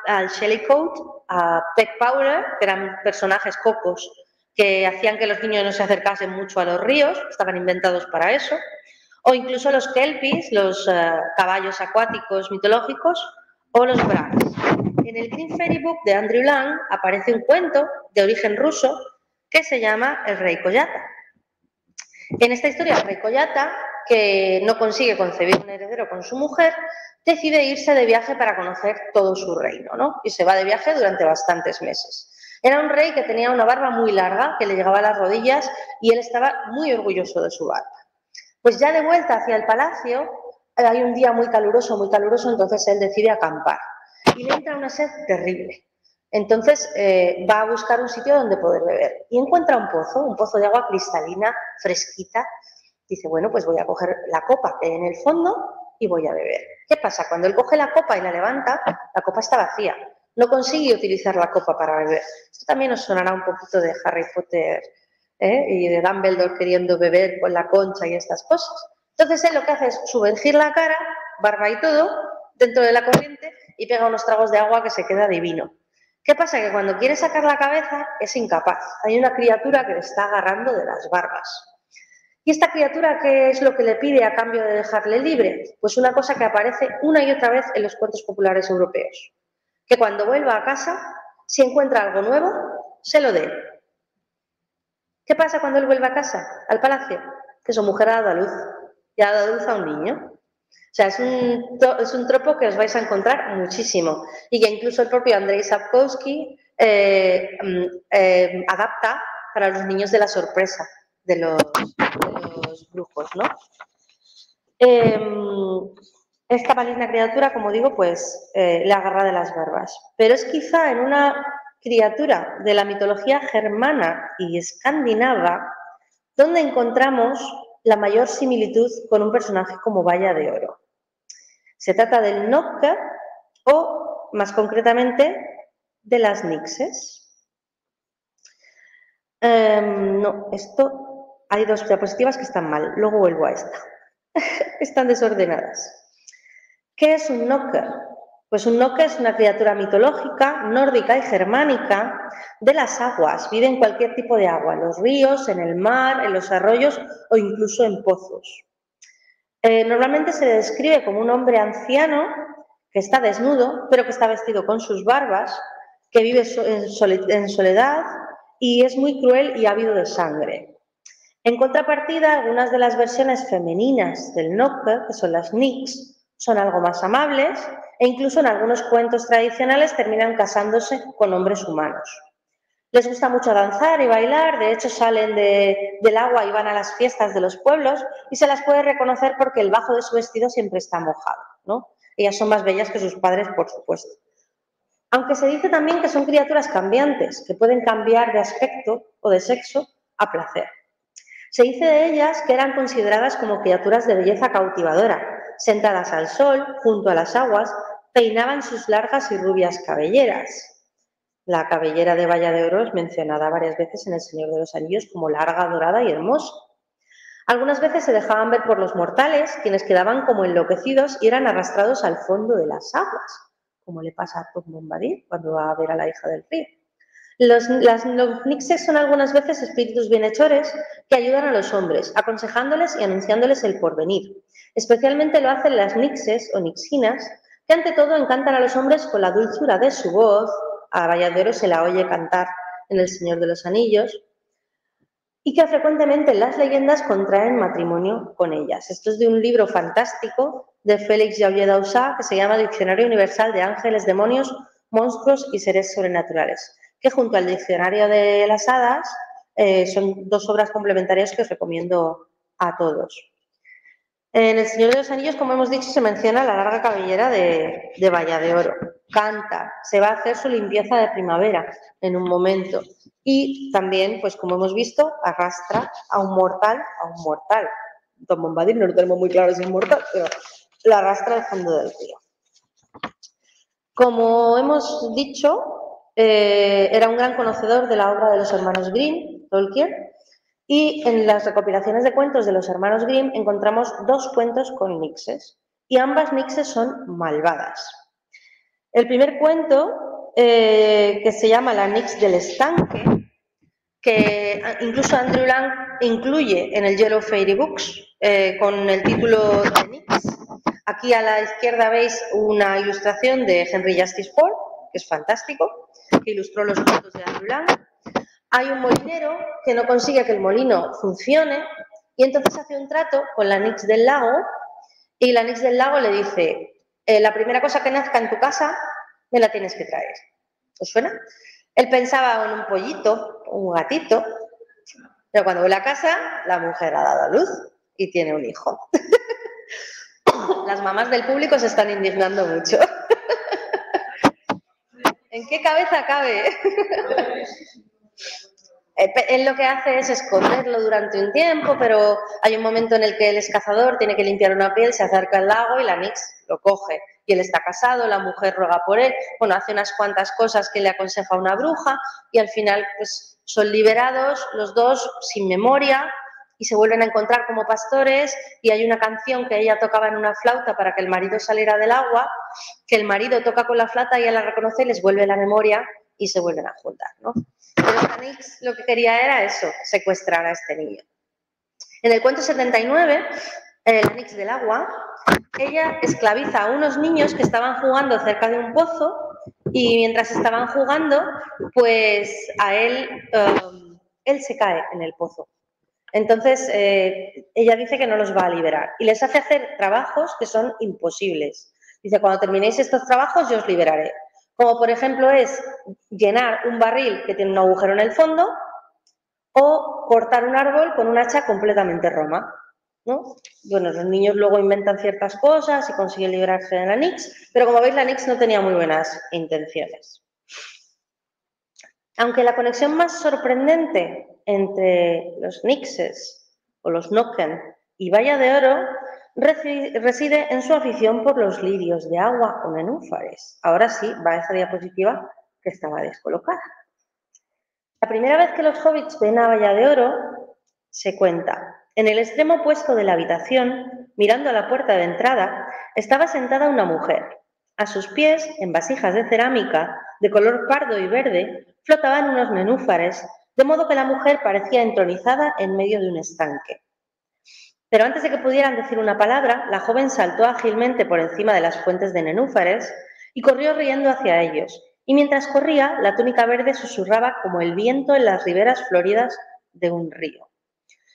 A: al Shellycoat, a Peg Powler, que eran personajes cocos que hacían que los niños no se acercasen mucho a los ríos, estaban inventados para eso, o incluso los kelpies, los caballos acuáticos mitológicos, o los brags. En el Green Fairy Book de Andrew Lang aparece un cuento de origen ruso que se llama El Rey Collata. En esta historia, el Rey Collata, que no consigue concebir un heredero con su mujer, decide irse de viaje para conocer todo su reino, ¿no? Y se va de viaje durante bastantes meses. Era un rey que tenía una barba muy larga, que le llegaba a las rodillas, y él estaba muy orgulloso de su barba. Pues ya de vuelta hacia el palacio, hay un día muy caluroso, entonces él decide acampar. Y le entra una sed terrible. Entonces va a buscar un sitio donde poder beber. Y encuentra un pozo de agua cristalina, fresquita. Dice, bueno, pues voy a coger la copa que hay en el fondo y voy a beber. ¿Qué pasa? Cuando él coge la copa y la levanta, la copa está vacía. No consigue utilizar la copa para beber. Esto también os sonará un poquito de Harry Potter, y de Dumbledore queriendo beber con la concha y estas cosas. Entonces él lo que hace es sumergir la cara, barba y todo, dentro de la corriente y pega unos tragos de agua que se queda divino. ¿Qué pasa? Que cuando quiere sacar la cabeza es incapaz. Hay una criatura que le está agarrando de las barbas. ¿Y esta criatura qué es lo que le pide a cambio de dejarle libre? Pues una cosa que aparece una y otra vez en los cuentos populares europeos. Que cuando vuelva a casa, si encuentra algo nuevo, se lo dé. ¿Qué pasa cuando él vuelve a casa, al palacio? Que su mujer ha dado a luz y ha dado a luz a un niño. O sea, es un tropo que os vais a encontrar muchísimo y que incluso el propio Andrei Sapkowski adapta para los niños de la sorpresa de los brujos, ¿no? Esta maligna criatura, como digo, pues le agarra de las barbas. Pero es quizá en una criatura de la mitología germana y escandinava donde encontramos la mayor similitud con un personaje como Valla de Oro. Se trata del Knocker o, más concretamente, de las Nixes. No, esto hay dos diapositivas que están mal, luego vuelvo a esta. Están desordenadas. ¿Qué es un Knocker? Pues un Knocker es una criatura mitológica, nórdica y germánica de las aguas. Vive en cualquier tipo de agua, en los ríos, en el mar, en los arroyos o incluso en pozos. Normalmente se le describe como un hombre anciano que está desnudo, pero que está vestido con sus barbas, que vive en soledad y es muy cruel y ávido de sangre. En contrapartida, algunas de las versiones femeninas del Knocker, que son las Nix, son algo más amables e incluso en algunos cuentos tradicionales terminan casándose con hombres humanos. Les gusta mucho danzar y bailar, de hecho salen del agua y van a las fiestas de los pueblos y se las puede reconocer porque el bajo de su vestido siempre está mojado, ¿no? Ellas son más bellas que sus padres, por supuesto. Aunque se dice también que son criaturas cambiantes, que pueden cambiar de aspecto o de sexo a placer. Se dice de ellas que eran consideradas como criaturas de belleza cautivadora, sentadas al sol, junto a las aguas, peinaban sus largas y rubias cabelleras. La cabellera de Valla de Oro es mencionada varias veces en El Señor de los Anillos como larga, dorada y hermosa. Algunas veces se dejaban ver por los mortales, quienes quedaban como enloquecidos y eran arrastrados al fondo de las aguas, como le pasa a Tom Bombadil cuando va a ver a la hija del río. Los Nixes son algunas veces espíritus bienhechores que ayudan a los hombres, aconsejándoles y anunciándoles el porvenir. Especialmente lo hacen las Nixes o Nixinas, que ante todo encantan a los hombres con la dulzura de su voz. A Valla de Oro se la oye cantar en El Señor de los Anillos, y que frecuentemente en las leyendas contraen matrimonio con ellas. Esto es de un libro fantástico de Félix Jaulle-Dausà que se llama Diccionario Universal de Ángeles, Demonios, Monstruos y Seres Sobrenaturales, que junto al Diccionario de las Hadas son dos obras complementarias que os recomiendo a todos. En El Señor de los Anillos, como hemos dicho, se menciona la larga cabellera de Valla de Oro. Canta, se va a hacer su limpieza de primavera en un momento. Y también, pues como hemos visto, arrastra a un mortal. Tom Bombadil no lo tenemos muy claro si es mortal, pero la arrastra al fondo del río. Como hemos dicho, era un gran conocedor de la obra de los hermanos Grimm, Tolkien, y en las recopilaciones de cuentos de los hermanos Grimm encontramos dos cuentos con Nixes, y ambas Nixes son malvadas. El primer cuento, que se llama La Nix del Estanque, que incluso Andrew Lang incluye en el Yellow Fairy Books, con el título de Nix. Aquí a la izquierda veis una ilustración de Henry Justice Ford, que es fantástico, que ilustró los cuentos de Andrew Lang. Hay un molinero que no consigue que el molino funcione y entonces hace un trato con la Nix del lago y la Nix del lago le dice: la primera cosa que nazca en tu casa me la tienes que traer. ¿Os suena? Él pensaba en un pollito, un gatito, pero cuando vuelve a casa la mujer ha dado a luz y tiene un hijo. Las mamás del público se están indignando mucho. ¿En qué cabeza cabe? Él lo que hace es esconderlo durante un tiempo, pero hay un momento en el que él es cazador, tiene que limpiar una piel, se acerca al lago y la Nyx lo coge. Y él está casado, la mujer ruega por él, bueno, hace unas cuantas cosas que le aconseja una bruja y al final pues son liberados los dos sin memoria y se vuelven a encontrar como pastores y hay una canción que ella tocaba en una flauta para que el marido saliera del agua, que el marido toca con la flauta y ella la reconoce y les vuelve la memoria y se vuelven a juntar, ¿no? Pero esta Nyx lo que quería era eso, secuestrar a este niño. En el cuento 79, la Nyx del agua, ella esclaviza a unos niños que estaban jugando cerca de un pozo y mientras estaban jugando, pues a él se cae en el pozo. Entonces, ella dice que no los va a liberar y les hace hacer trabajos que son imposibles. Dice, cuando terminéis estos trabajos yo os liberaré. Como por ejemplo es llenar un barril que tiene un agujero en el fondo o cortar un árbol con un hacha completamente roma, ¿no? Bueno, los niños luego inventan ciertas cosas y consiguen liberarse de la Nyx, pero como veis la Nyx no tenía muy buenas intenciones. Aunque la conexión más sorprendente entre los Nyxes o los Nokken y Valla de Oro reside en su afición por los lirios de agua o nenúfares. Ahora sí, va a esa diapositiva que estaba descolocada. La primera vez que los hobbits ven a Valla de Oro, se cuenta, en el extremo opuesto de la habitación, mirando a la puerta de entrada, estaba sentada una mujer. A sus pies, en vasijas de cerámica, de color pardo y verde, flotaban unos nenúfares, de modo que la mujer parecía entronizada en medio de un estanque. Pero antes de que pudieran decir una palabra, la joven saltó ágilmente por encima de las fuentes de nenúfares y corrió riendo hacia ellos. Y mientras corría, la túnica verde susurraba como el viento en las riberas floridas de un río.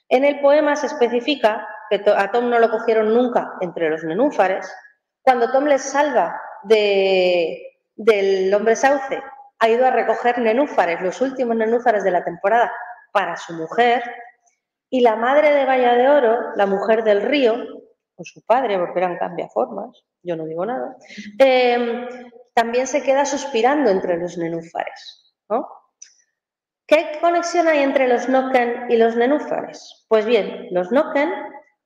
A: En el poema se especifica que a Tom no lo cogieron nunca entre los nenúfares. Cuando Tom les salva del hombre sauce, ha ido a recoger nenúfares, los últimos nenúfares de la temporada, para su mujer. Y la madre de Valla de Oro, la mujer del río, o su padre, porque eran cambiaformas, yo no digo nada, también se queda suspirando entre los nenúfares, ¿no? ¿Qué conexión hay entre los Nokken y los nenúfares? Pues bien, los Nokken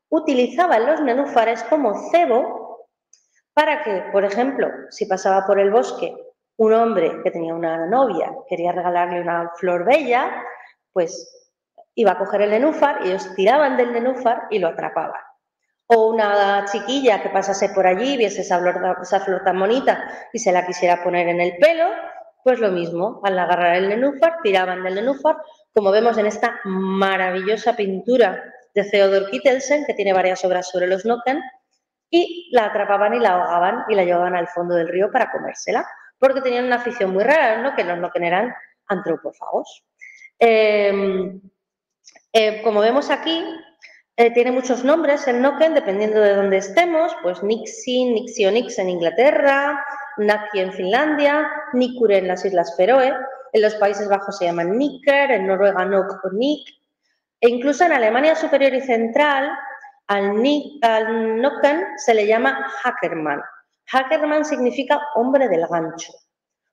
A: utilizaban los nenúfares como cebo para que, por ejemplo, si pasaba por el bosque un hombre que tenía una novia, quería regalarle una flor bella, pues iba a coger el nenúfar y ellos tiraban del nenúfar y lo atrapaban. O una chiquilla que pasase por allí, viese esa flor tan bonita y se la quisiera poner en el pelo, pues lo mismo, al agarrar el nenúfar, tiraban del nenúfar, como vemos en esta maravillosa pintura de Theodor Kittelsen, que tiene varias obras sobre los Nokken, y la atrapaban y la ahogaban y la llevaban al fondo del río para comérsela, porque tenían una afición muy rara, ¿no? Que los Nokken eran antropófagos. Como vemos aquí, tiene muchos nombres el Nokken, dependiendo de dónde estemos, pues Nixie, Nixie o Nix en Inglaterra, Naki en Finlandia, Nikure en las Islas Feroe, en los Países Bajos se llaman Nikker, en Noruega Nok o Nik, e incluso en Alemania Superior y Central al Nokken se le llama Hackermann. Hackermann significa hombre del gancho,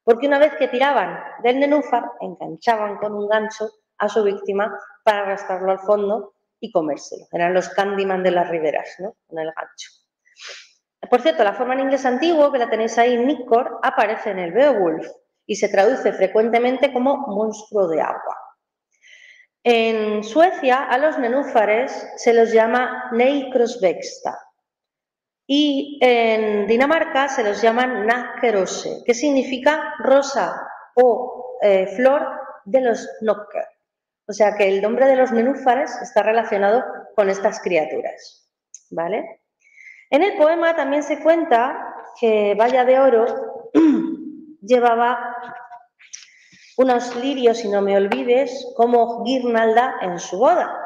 A: porque una vez que tiraban del nenúfar, enganchaban con un gancho a su víctima para arrastrarlo al fondo y comérselo. Eran los Candyman de las riberas, ¿no? Con el gancho. Por cierto, la forma en inglés antiguo, que la tenéis ahí, Nikkor, aparece en el Beowulf y se traduce frecuentemente como monstruo de agua. En Suecia, a los nenúfares se los llama Nekrosväxta y en Dinamarca se los llaman Nakkerose, que significa rosa o flor de los Nokker. O sea que el nombre de los nenúfares está relacionado con estas criaturas, ¿vale? En el poema también se cuenta que Valla de Oro llevaba unos lirios, si no me olvides, como guirnalda en su boda.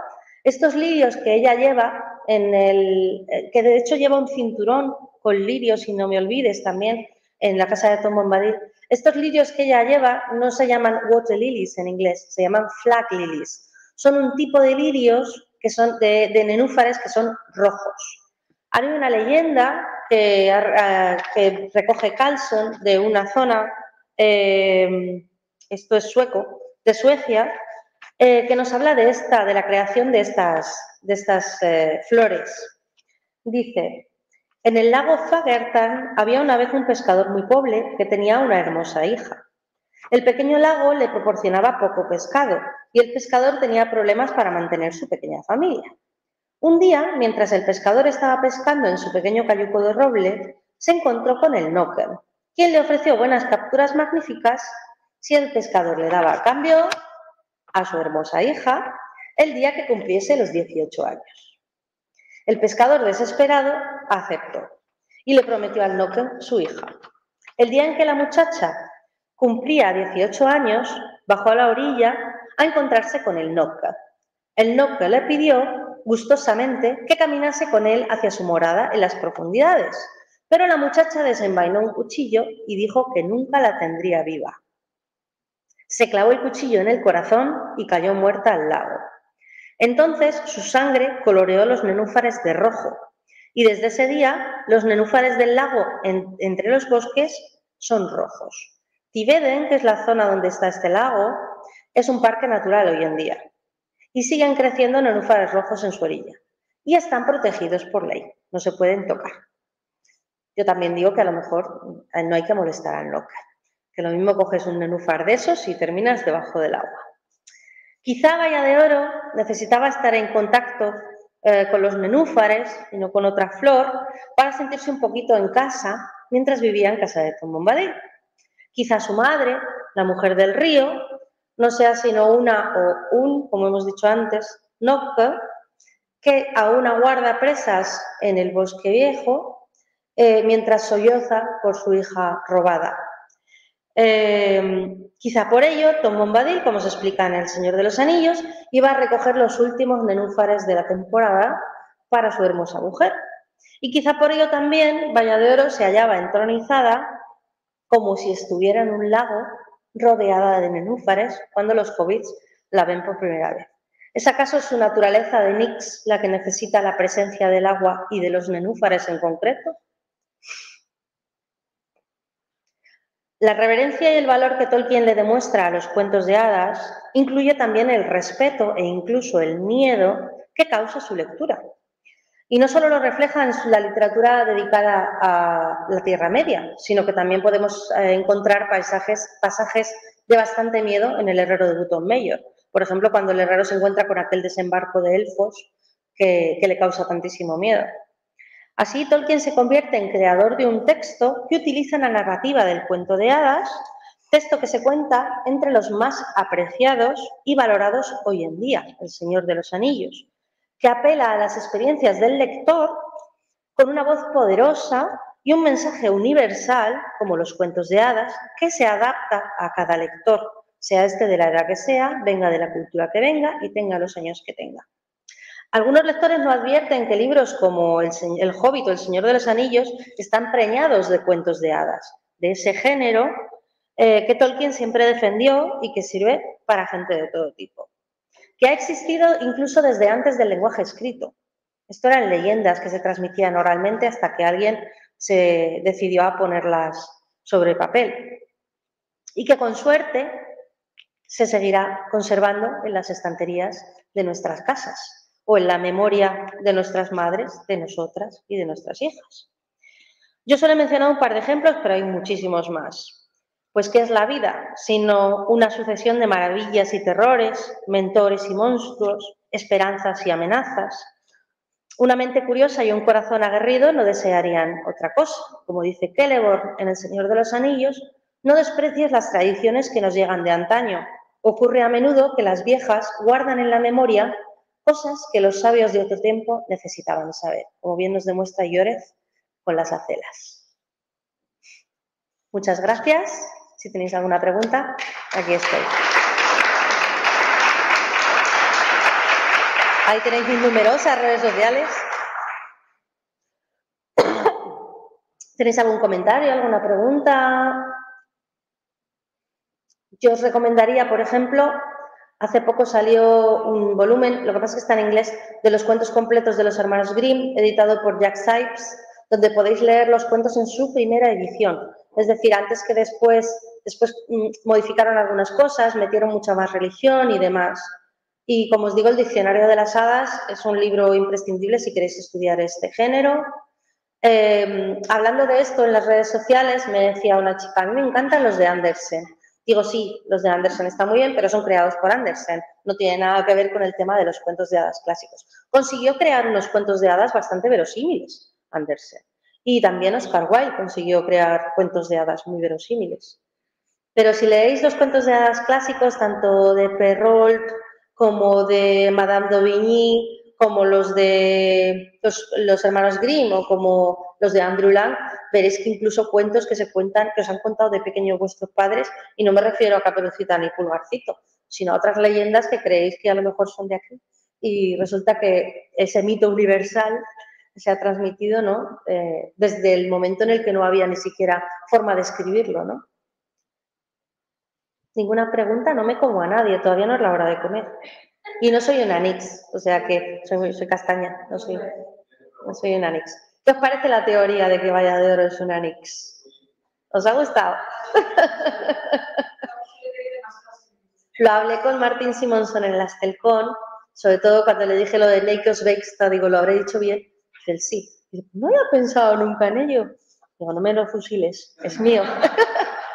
A: Estos lirios que ella lleva, que de hecho lleva un cinturón con lirios, si no me olvides, también en la casa de Tom Bombadil. Estos lirios que ella lleva no se llaman water lilies en inglés, se llaman flag lilies. Son un tipo de lirios que son de nenúfares que son rojos. Hay una leyenda que recoge Carlson de una zona, esto es sueco, de Suecia, que nos habla de la creación de estas flores. Dice, en el lago Fagertan había una vez un pescador muy pobre que tenía una hermosa hija. El pequeño lago le proporcionaba poco pescado y el pescador tenía problemas para mantener su pequeña familia. Un día, mientras el pescador estaba pescando en su pequeño cayuco de roble, se encontró con el Knocker, quien le ofreció buenas capturas magníficas si el pescador le daba a cambio a su hermosa hija el día que cumpliese los 18 años. El pescador, desesperado, aceptó y le prometió al Knocker su hija. El día en que la muchacha cumplía 18 años, bajó a la orilla a encontrarse con el Knocker. El Knocker le pidió gustosamente que caminase con él hacia su morada en las profundidades, pero la muchacha desenvainó un cuchillo y dijo que nunca la tendría viva. Se clavó el cuchillo en el corazón y cayó muerta al lago. Entonces su sangre coloreó los nenúfares de rojo y desde ese día los nenúfares del lago entre los bosques son rojos. Tiveden, que es la zona donde está este lago, es un parque natural hoy en día y siguen creciendo nenúfares rojos en su orilla y están protegidos por ley, no se pueden tocar. Yo también digo que a lo mejor no hay que molestar al Knocker, que lo mismo coges un nenúfar de esos y terminas debajo del agua. Quizá Valla de Oro necesitaba estar en contacto con los nenúfares y no con otra flor para sentirse un poquito en casa mientras vivía en casa de Tom Bombadil. Quizá su madre, la mujer del río, no sea sino una o un, como hemos dicho antes, Knocker, que aún aguarda presas en el bosque viejo mientras solloza por su hija robada. Quizá por ello Tom Bombadil, como se explica en El Señor de los Anillos, iba a recoger los últimos nenúfares de la temporada para su hermosa mujer. Y quizá por ello también Valla de Oro se hallaba entronizada como si estuviera en un lago rodeada de nenúfares cuando los hobbits la ven por primera vez. ¿Es acaso su naturaleza de Nyx la que necesita la presencia del agua y de los nenúfares en concreto? La reverencia y el valor que Tolkien le demuestra a los cuentos de hadas incluye también el respeto e incluso el miedo que causa su lectura. Y no solo lo refleja en la literatura dedicada a la Tierra Media, sino que también podemos encontrar pasajes de bastante miedo en El herrero de Button Mayor. Por ejemplo, cuando el herrero se encuentra con aquel desembarco de elfos que le causa tantísimo miedo. Así, Tolkien se convierte en creador de un texto que utiliza la narrativa del cuento de hadas, texto que se cuenta entre los más apreciados y valorados hoy en día, El Señor de los Anillos, que apela a las experiencias del lector con una voz poderosa y un mensaje universal, como los cuentos de hadas, que se adapta a cada lector, sea este de la edad que sea, venga de la cultura que venga y tenga los años que tenga. Algunos lectores no advierten que libros como El Hobbit o El Señor de los Anillos están preñados de cuentos de hadas, de ese género que Tolkien siempre defendió y que sirve para gente de todo tipo, que ha existido incluso desde antes del lenguaje escrito. Esto eran leyendas que se transmitían oralmente hasta que alguien se decidió a ponerlas sobre papel y que con suerte se seguirá conservando en las estanterías de nuestras casas o en la memoria de nuestras madres, de nosotras y de nuestras hijas. Yo solo he mencionado un par de ejemplos, pero hay muchísimos más. Pues, ¿qué es la vida? Sino una sucesión de maravillas y terrores, mentores y monstruos, esperanzas y amenazas. Una mente curiosa y un corazón aguerrido no desearían otra cosa. Como dice Celeborn en El Señor de los Anillos, no desprecies las tradiciones que nos llegan de antaño. Ocurre a menudo que las viejas guardan en la memoria cosas que los sabios de otro tiempo necesitaban saber, como bien nos demuestra Ioreth con las acelas. Muchas gracias. Si tenéis alguna pregunta, aquí estoy. Ahí tenéis mis numerosas redes sociales. ¿Tenéis algún comentario, alguna pregunta? Yo os recomendaría, por ejemplo, hace poco salió un volumen, lo que pasa es que está en inglés, de los cuentos completos de los hermanos Grimm, editado por Jack Sipes, donde podéis leer los cuentos en su primera edición. Es decir, antes que después modificaron algunas cosas, metieron mucha más religión y demás. Y como os digo, el Diccionario de las Hadas es un libro imprescindible si queréis estudiar este género. Hablando de esto en las redes sociales, me decía una chica, a mí me encantan los de Andersen. Digo, sí, los de Andersen están muy bien, pero son creados por Andersen. No tiene nada que ver con el tema de los cuentos de hadas clásicos. Consiguió crear unos cuentos de hadas bastante verosímiles, Andersen. Y también Oscar Wilde consiguió crear cuentos de hadas muy verosímiles. Pero si leéis los cuentos de hadas clásicos, tanto de Perrault como de Madame d'Aubigny, como los de los hermanos Grimm o como los de Andrew Lang, veréis que incluso cuentos que se cuentan, que os han contado de pequeño vuestros padres, y no me refiero a Caperucita ni Pulgarcito, sino a otras leyendas que creéis que a lo mejor son de aquí. Y resulta que ese mito universal se ha transmitido, ¿no? Desde el momento en el que no había ni siquiera forma de escribirlo, ¿no? Ninguna pregunta, no me como a nadie, todavía no es la hora de comer. Y no soy una nix, o sea que soy castaña, no soy una nix. ¿Qué os parece la teoría de que Valladolid es una nix? ¿Os ha gustado? Lo hablé con Martin Simonson en la Astelcon, sobre todo cuando le dije lo de Neikos Vexta, digo, ¿lo habré dicho bien? Dice él, sí. Digo, no había pensado nunca en ello. Digo, no me lo fusiles, es mío.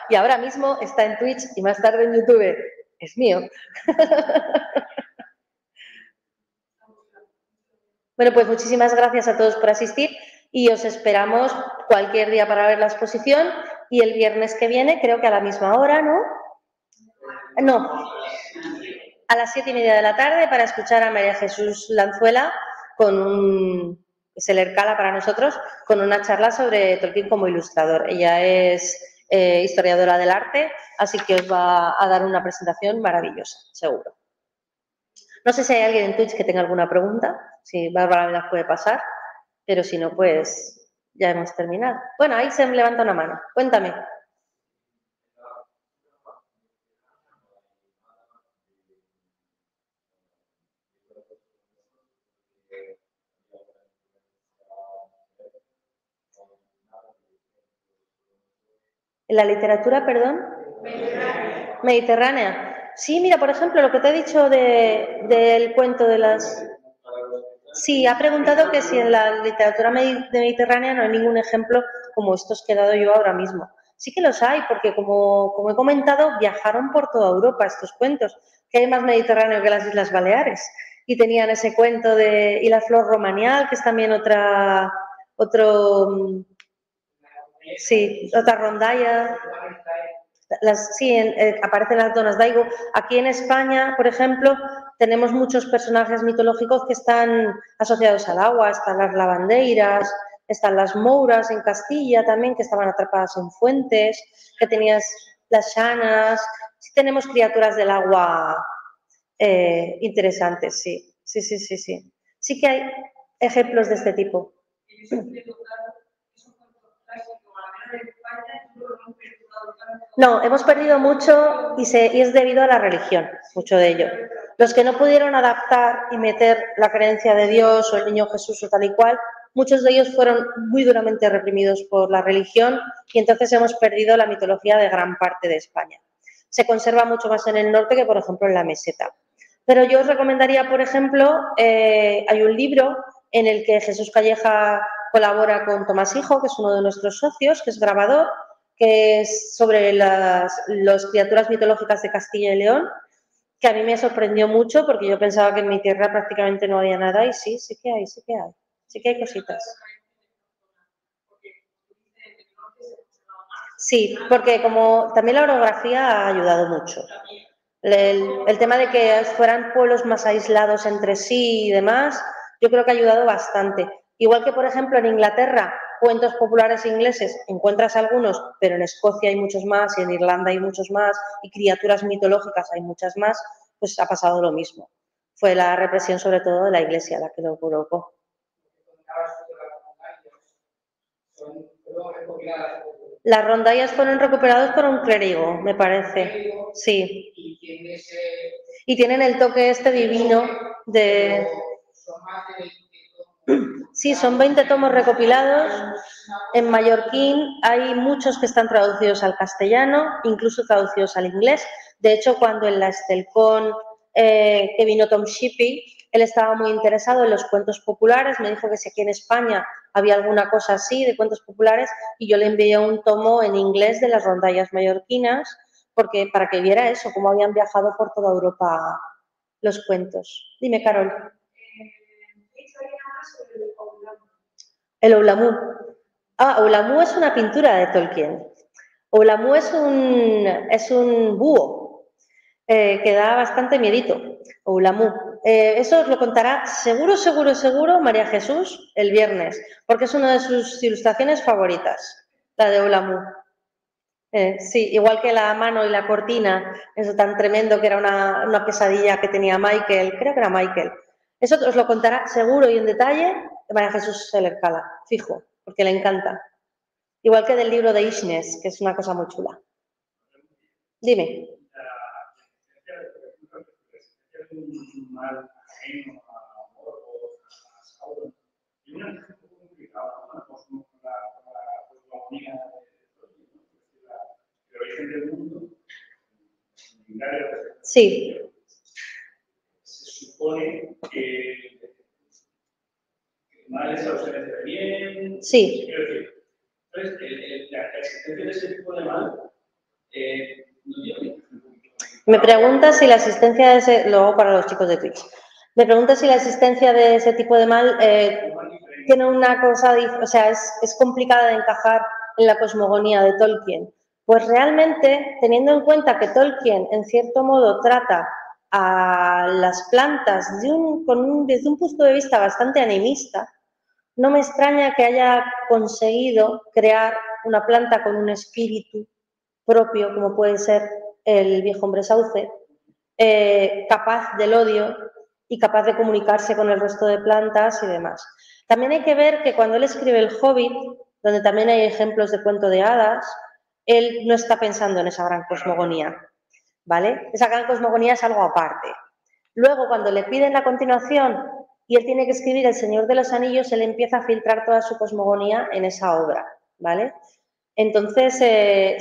A: Y ahora mismo está en Twitch y más tarde en YouTube. Es mío. Bueno, pues muchísimas gracias a todos por asistir y os esperamos cualquier día para ver la exposición y el viernes que viene, creo que a la misma hora, ¿no? No, a las 7:30 de la tarde para escuchar a María Jesús Lanzuela es el ERCALA para nosotros, con una charla sobre Tolkien como ilustrador. Ella es historiadora del arte, así que os va a dar una presentación maravillosa, seguro. No sé si hay alguien en Twitch que tenga alguna pregunta, si Bárbara me las puede pasar, pero si no, pues ya hemos terminado. Bueno, ahí se me levanta una mano. Cuéntame. ¿En la literatura, perdón? Mediterránea. Sí, mira, por ejemplo, lo que te he dicho del cuento de las... Sí, ha preguntado que si en la literatura mediterránea no hay ningún ejemplo como estos que he dado yo ahora mismo. Sí que los hay, porque como he comentado, viajaron por toda Europa estos cuentos, que hay más Mediterráneo que las Islas Baleares. Y tenían ese cuento de... Y la flor romanial, que es también otra rondalla. Aparecen las donas daigo. Aquí en España, por ejemplo, tenemos muchos personajes mitológicos que están asociados al agua. Están las lavandeiras, están las mouras en Castilla también, que estaban atrapadas en fuentes, que tenías las llanas. Sí tenemos criaturas del agua interesantes, sí. Sí. Sí que hay ejemplos de este tipo. No, hemos perdido mucho y es debido a la religión, mucho de ello. Los que no pudieron adaptar y meter la creencia de Dios o el niño Jesús o tal y cual, muchos de ellos fueron muy duramente reprimidos por la religión y entonces hemos perdido la mitología de gran parte de España. Se conserva mucho más en el norte que, por ejemplo, en la meseta. Pero yo os recomendaría, por ejemplo, hay un libro en el que Jesús Calleja colabora con Tomás Hijo, que es uno de nuestros socios, que es grabador, que es sobre las criaturas mitológicas de Castilla y León, que a mí me sorprendió mucho porque yo pensaba que en mi tierra prácticamente no había nada y sí que hay cositas. Sí, porque como también la orografía ha ayudado mucho. El tema de que fueran pueblos más aislados entre sí y demás, yo creo que ha ayudado bastante. Igual que, por ejemplo, en Inglaterra, cuentos populares ingleses, encuentras algunos, pero en Escocia hay muchos más y en Irlanda hay muchos más y criaturas mitológicas hay muchas más, pues ha pasado lo mismo. Fue la represión sobre todo de la Iglesia la que lo provocó. Las rondallas fueron recuperadas por un clérigo, me parece. Sí. Y tienen el toque este divino de... Sí, son 20 tomos recopilados. En mallorquín hay muchos que están traducidos al castellano, incluso traducidos al inglés. De hecho, cuando en la Astelcon que vino Tom Shippey, él estaba muy interesado en los cuentos populares, me dijo que si aquí en España había alguna cosa así de cuentos populares y yo le envié un tomo en inglés de las rondallas mallorquinas porque para que viera eso, cómo habían viajado por toda Europa los cuentos. Dime, Carol. El Oulamu. Oulamu es una pintura de Tolkien. Oulamu es un búho que da bastante miedito. Oulamu. Eso os lo contará seguro María Jesús el viernes, porque es una de sus ilustraciones favoritas, la de Oulamu. Sí, igual que la mano y la cortina, eso tan tremendo que era una pesadilla que tenía Michael, creo que era Michael. Eso os lo contará seguro y en detalle María Jesús Selercala, fijo, porque le encanta. Igual que del libro de Ishnes, que es una cosa muy chula. Dime. Sí.
B: Se supone que mal es ausencia de bien.
A: Sí.
B: Quiero decir, entonces, la existencia de ese tipo de mal no tiene.
A: Me pregunta si la existencia de ese, luego para los chicos de Twitch, me pregunta si la existencia de ese tipo de mal tiene una cosa, o sea, es complicada de encajar en la cosmogonía de Tolkien. Pues realmente, teniendo en cuenta que Tolkien, en cierto modo, trata a las plantas desde un punto de vista bastante animista, no me extraña que haya conseguido crear una planta con un espíritu propio, como puede ser el viejo hombre sauce, capaz del odio y capaz de comunicarse con el resto de plantas y demás. También hay que ver que cuando él escribe El Hobbit, donde también hay ejemplos de cuento de hadas, él no está pensando en esa gran cosmogonía, ¿vale? Esa gran cosmogonía es algo aparte. Luego, cuando le piden la continuación y él tiene que escribir El Señor de los Anillos, él empieza a filtrar toda su cosmogonía en esa obra, ¿vale? Entonces,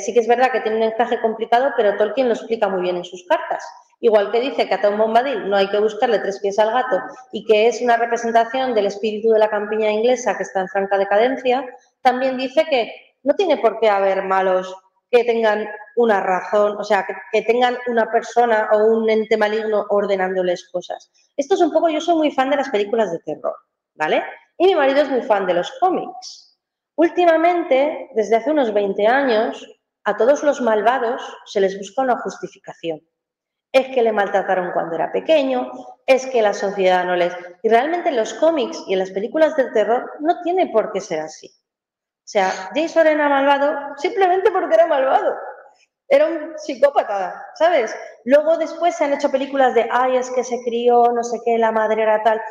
A: sí que es verdad que tiene un encaje complicado, pero Tolkien lo explica muy bien en sus cartas. Igual que dice que a Tom Bombadil no hay que buscarle tres pies al gato y que es una representación del espíritu de la campiña inglesa que está en franca decadencia, también dice que no tiene por qué haber malos que tengan una razón, o sea, que tengan una persona o un ente maligno ordenándoles cosas. Esto es un poco, yo soy muy fan de las películas de terror, ¿vale? Y mi marido es muy fan de los cómics. Últimamente, desde hace unos 20 años, a todos los malvados se les busca una justificación. Es que le maltrataron cuando era pequeño, es que la sociedad no les... Y realmente en los cómics y en las películas de terror no tiene por qué ser así. O sea, Jason era malvado simplemente porque era malvado. Era un psicópata, ¿sabes? Luego después se han hecho películas de, ay, es que se crió, no sé qué, la madre era tal.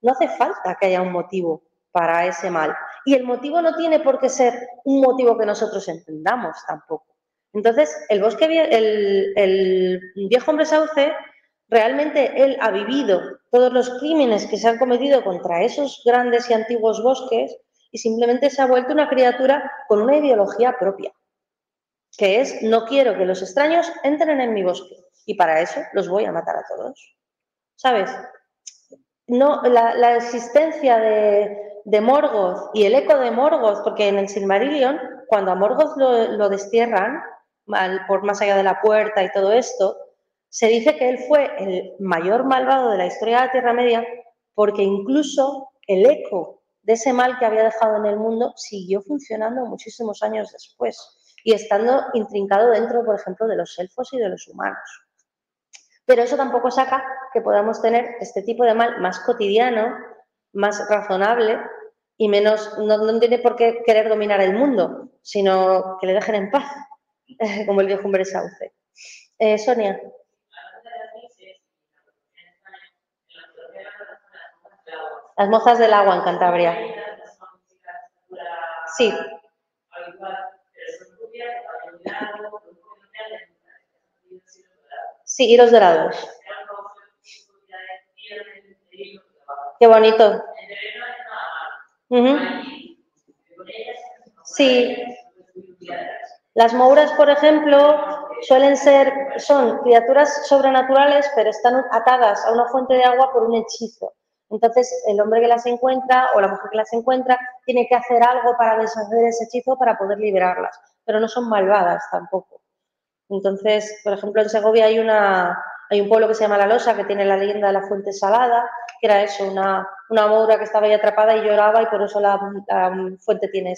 A: No hace falta que haya un motivo para ese mal. Y el motivo no tiene por qué ser un motivo que nosotros entendamos tampoco. Entonces, el viejo hombre sauce, realmente él ha vivido todos los crímenes que se han cometido contra esos grandes y antiguos bosques y simplemente se ha vuelto una criatura con una ideología propia, que es no quiero que los extraños entren en mi bosque y para eso los voy a matar a todos. ¿Sabes? No, la existencia de Morgoth y el eco de Morgoth, porque en el Silmarillion, cuando a Morgoth lo destierran, por más allá de la puerta y todo esto, se dice que él fue el mayor malvado de la historia de la Tierra Media, porque incluso el eco de ese mal que había dejado en el mundo siguió funcionando muchísimos años después y estando intrincado dentro, por ejemplo, de los elfos y de los humanos. Pero eso tampoco saca que podamos tener este tipo de mal más cotidiano, más razonable y menos, no tiene por qué querer dominar el mundo, sino que le dejen en paz, como el viejo hombre sauce. Sonia. Las mozas del agua en Cantabria. Sí. Sí, y los dorados. Qué bonito. Sí. Las mouras, por ejemplo, son criaturas sobrenaturales, pero están atadas a una fuente de agua por un hechizo. Entonces, el hombre que las encuentra o la mujer que las encuentra tiene que hacer algo para deshacer ese hechizo para poder liberarlas, pero no son malvadas tampoco. Entonces, por ejemplo, en Segovia hay un pueblo que se llama La Losa, que tiene la leyenda de la fuente salada, que era eso, una moura que estaba ahí atrapada y lloraba y por eso la fuente tiene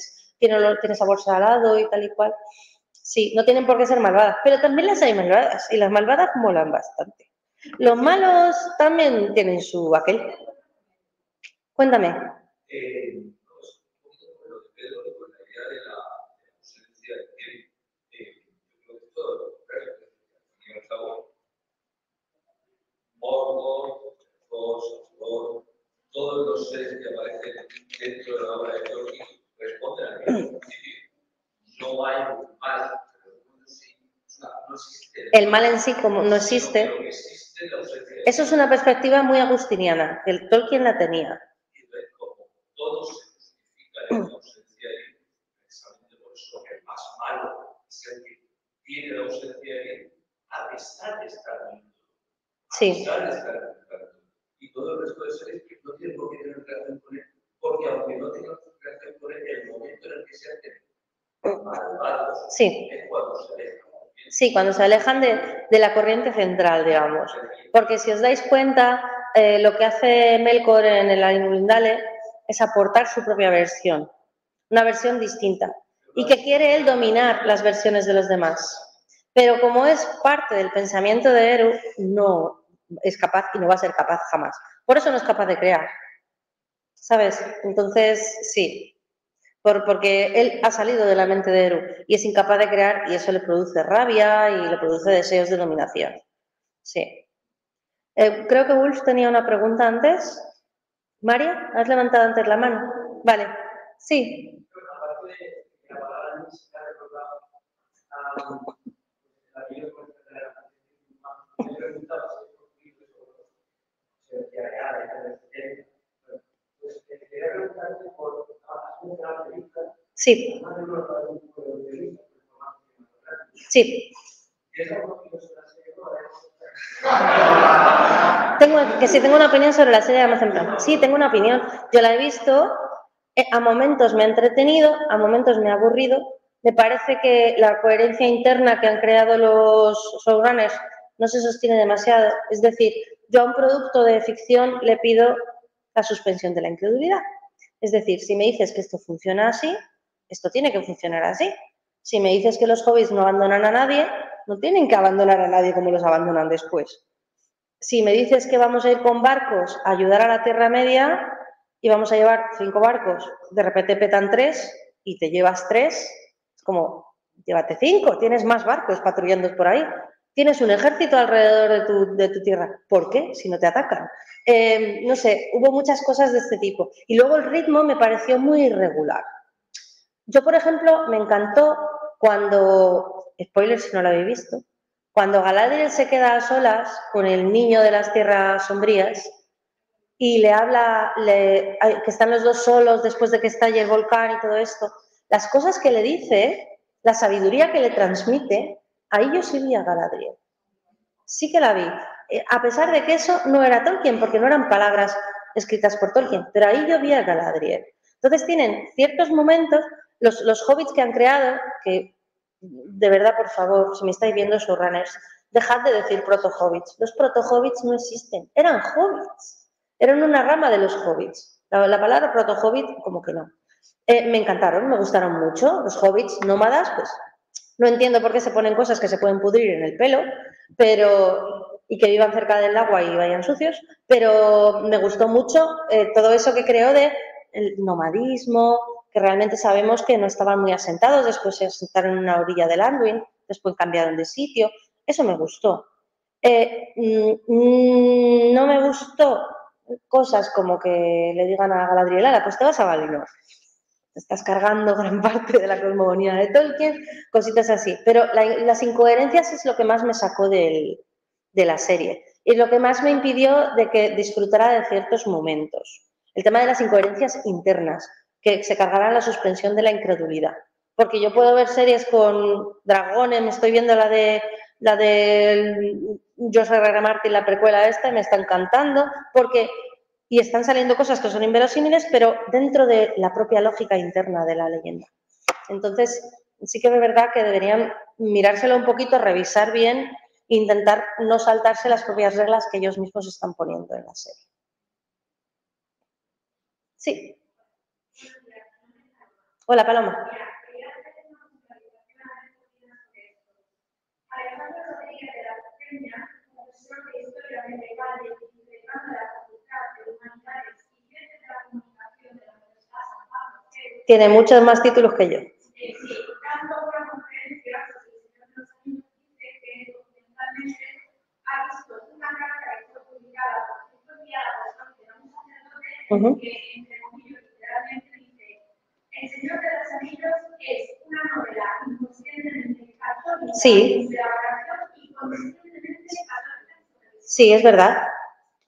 A: sabor salado y tal y cual. Sí, no tienen por qué ser malvadas, pero también las hay malvadas y las malvadas molan bastante. Los malos también tienen su aquel. Cuéntame.
C: Un poquito con lo de Pedro, con la idea de la ausencia de tiempo. Yo creo que todo lo contrario, al fin y al cabo, Morgoth, Thor, todos los seres que aparecen dentro de la obra de Tolkien responden al mismo principio. No hay mal, pero no existe.
A: El mal en sí como no existe.
C: Lo que existe es la ausencia de
A: Eso es una perspectiva muy agustiniana, que el Tolkien la tenía.
C: Como todo se justifica en la ausencia de precisamente por eso el más malo es el que tiene la ausencia de a pesar de estar viendo.
A: Sí.
C: Y todo el resto de seres que no tienen por qué tener relación con él, porque aunque no tengan relación con él, el momento en el que se hacen malvados es cuando se alejan.
A: Sí, cuando se alejan de la corriente central, digamos. Porque si os dais cuenta, lo que hace Melkor en el Ainulindale es aportar su propia versión, una versión distinta, y que quiere él dominar las versiones de los demás. Pero como es parte del pensamiento de Eru, no es capaz y no va a ser capaz jamás. Por eso no es capaz de crear, ¿sabes? Entonces, sí. Porque él ha salido de la mente de Eru y es incapaz de crear y eso le produce rabia y le produce deseos de dominación. Sí. Creo que Wolf tenía una pregunta antes. María, ¿has levantado antes la mano? Vale. Sí.
B: Aparte de la palabra música, recordaba la vida con me preguntaba si es posible sobre pues quería preguntarte por una película.
A: Sí. Sí. Tengo una opinión sobre la serie de Amazon Prime. Sí, tengo una opinión. Yo la he visto, a momentos me ha entretenido, a momentos me ha aburrido. Me parece que la coherencia interna que han creado los showrunners no se sostiene demasiado. Es decir, yo a un producto de ficción le pido la suspensión de la incredulidad. Es decir, si me dices que esto funciona así, esto tiene que funcionar así. Si me dices que los hobbits no abandonan a nadie, no tienen que abandonar a nadie como los abandonan después. Si me dices que vamos a ir con barcos a ayudar a la Tierra Media y vamos a llevar 5 barcos, de repente petan 3 y te llevas 3, es como, llévate 5, tienes más barcos patrullando por ahí. Tienes un ejército alrededor de tu tierra. ¿Por qué? Si no te atacan. No sé, hubo muchas cosas de este tipo. Y luego el ritmo me pareció muy irregular. Yo, por ejemplo, me encantó cuando, spoiler si no lo habéis visto, cuando Galadriel se queda a solas con el niño de las tierras sombrías y le habla, que están los dos solos después de que estalle el volcán y todo esto, las cosas que le dice, la sabiduría que le transmite, ahí yo sí vi a Galadriel. Sí que la vi. A pesar de que eso no era Tolkien, porque no eran palabras escritas por Tolkien, pero ahí yo vi a Galadriel. Entonces tienen ciertos momentos, los hobbits que han creado, que de verdad, por favor, si me estáis viendo, showrunners, dejad de decir proto-hobbits. Los proto-hobbits no existen, eran hobbits, eran una rama de los hobbits. La palabra proto-hobbit, como que no. Me encantaron, me gustaron mucho. Los hobbits nómadas, pues no entiendo por qué se ponen cosas que se pueden pudrir en el pelo, y que vivan cerca del agua y vayan sucios, pero me gustó mucho todo eso que creó de el nomadismo, que realmente sabemos que no estaban muy asentados, después se asentaron en una orilla del Anduin, después cambiaron de sitio, eso me gustó. No me gustó cosas como que le digan a Galadriel, pues te vas a Valinor. Te estás cargando gran parte de la cosmogonía de Tolkien, cositas así. Pero las incoherencias es lo que más me sacó de la serie y lo que más me impidió de que disfrutara de ciertos momentos. El tema de las incoherencias internas, que se cargará la suspensión de la incredulidad. Porque yo puedo ver series con dragones, me estoy viendo la de George R.R. Martin, la precuela esta, y me está encantando, y están saliendo cosas que son inverosímiles, pero dentro de la propia lógica interna de la leyenda. Entonces, sí que es verdad que deberían mirárselo un poquito, revisar bien e intentar no saltarse las propias reglas que ellos mismos están poniendo en la serie. Sí. Hola, Paloma. Tiene muchos más títulos que yo. Uh-huh. El Señor de los Anillos es una novela inconscientemente católica. Sí. Sí, es verdad.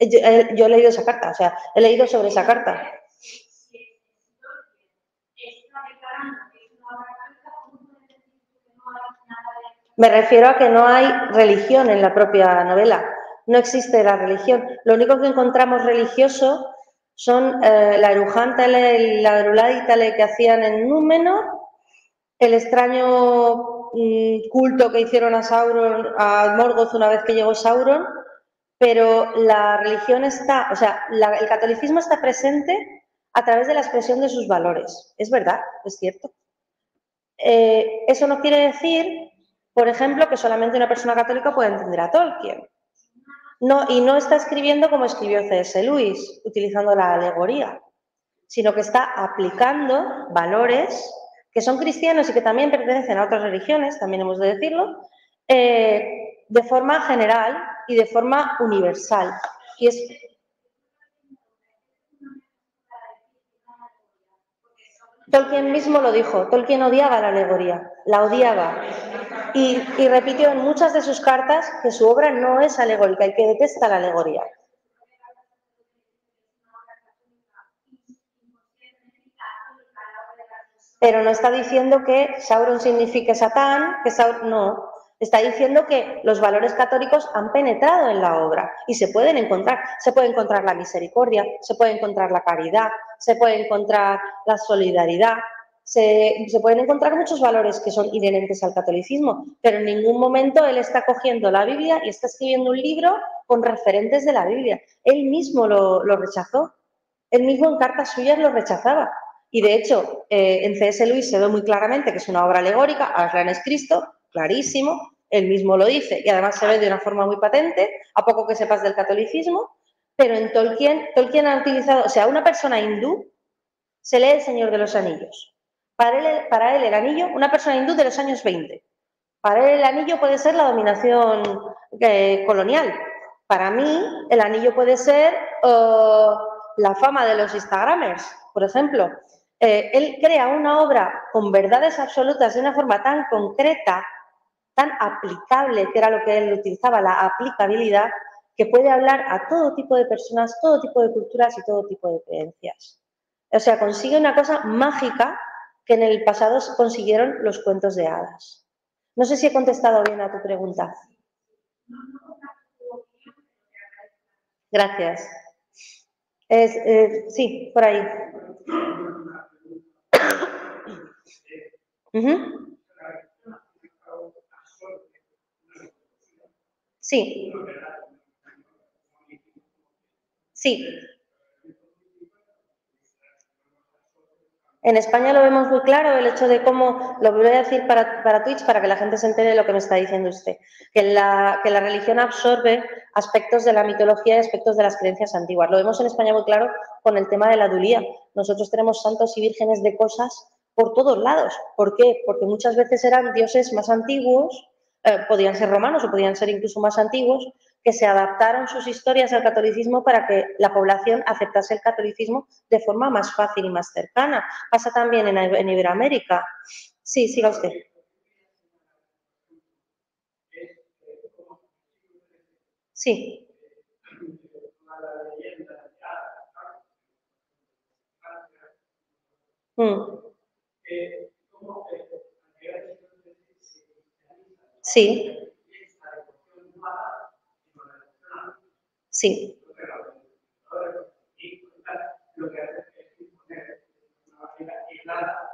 A: Yo he leído esa carta, o sea, he leído sobre esa carta. Me refiero a que no hay religión en la propia novela. No existe la religión. Lo único que encontramos religioso son la Erujántale y la Druláditale que hacían en Númenor, el extraño culto que hicieron a Sauron, a Morgoth una vez que llegó Sauron, pero la religión está, o sea, el catolicismo está presente a través de la expresión de sus valores. Es verdad, es cierto. Eso no quiere decir, por ejemplo, que solamente una persona católica puede entender a Tolkien. No, y no está escribiendo como escribió C.S. Lewis, utilizando la alegoría, sino que está aplicando valores que son cristianos y que también pertenecen a otras religiones, también hemos de decirlo, de forma general y de forma universal. Y es... Tolkien mismo lo dijo, Tolkien odiaba la alegoría, la odiaba. Y repitió en muchas de sus cartas que su obra no es alegórica y que detesta la alegoría. Pero no está diciendo que Sauron signifique Satán, que Sauron, no. Está diciendo que los valores católicos han penetrado en la obra y se pueden encontrar. Se puede encontrar la misericordia, se puede encontrar la caridad, se puede encontrar la solidaridad, se pueden encontrar muchos valores que son inherentes al catolicismo, pero en ningún momento él está cogiendo la Biblia y está escribiendo un libro con referentes de la Biblia. Él mismo lo rechazó. Él mismo en cartas suyas lo rechazaba. Y de hecho, en C.S. Lewis se ve muy claramente que es una obra alegórica, Aslan es Cristo, clarísimo, él mismo lo dice y además se ve de una forma muy patente, a poco que sepas del catolicismo, pero en Tolkien ha utilizado, o sea, una persona hindú se lee El Señor de los Anillos. Para él el anillo, una persona hindú de los años 20, para él el anillo puede ser la dominación colonial. Para mí el anillo puede ser la fama de los Instagramers, por ejemplo. Él crea una obra con verdades absolutas de una forma tan concreta, tan aplicable, que era lo que él utilizaba, la aplicabilidad, que puede hablar a todo tipo de personas, todo tipo de culturas y todo tipo de creencias. O sea, consigue una cosa mágica que en el pasado consiguieron los cuentos de hadas. No sé si he contestado bien a tu pregunta. Gracias. Sí, por ahí. Sí. Sí. En España lo vemos muy claro, el hecho de cómo, lo voy a decir para Twitch, para que la gente se entere de lo que me está diciendo usted, que la religión absorbe aspectos de la mitología y aspectos de las creencias antiguas. Lo vemos en España muy claro con el tema de la dulía. Nosotros tenemos santos y vírgenes de cosas por todos lados. ¿Por qué? Porque muchas veces eran dioses más antiguos, podían ser romanos o podían ser incluso más antiguos, que se adaptaron sus historias al catolicismo para que la población aceptase el catolicismo de forma más fácil y más cercana. Pasa también en Iberoamérica. Sí, siga usted. Sí. Sí. Sí.
B: Lo que hace es imponer una barrera aislada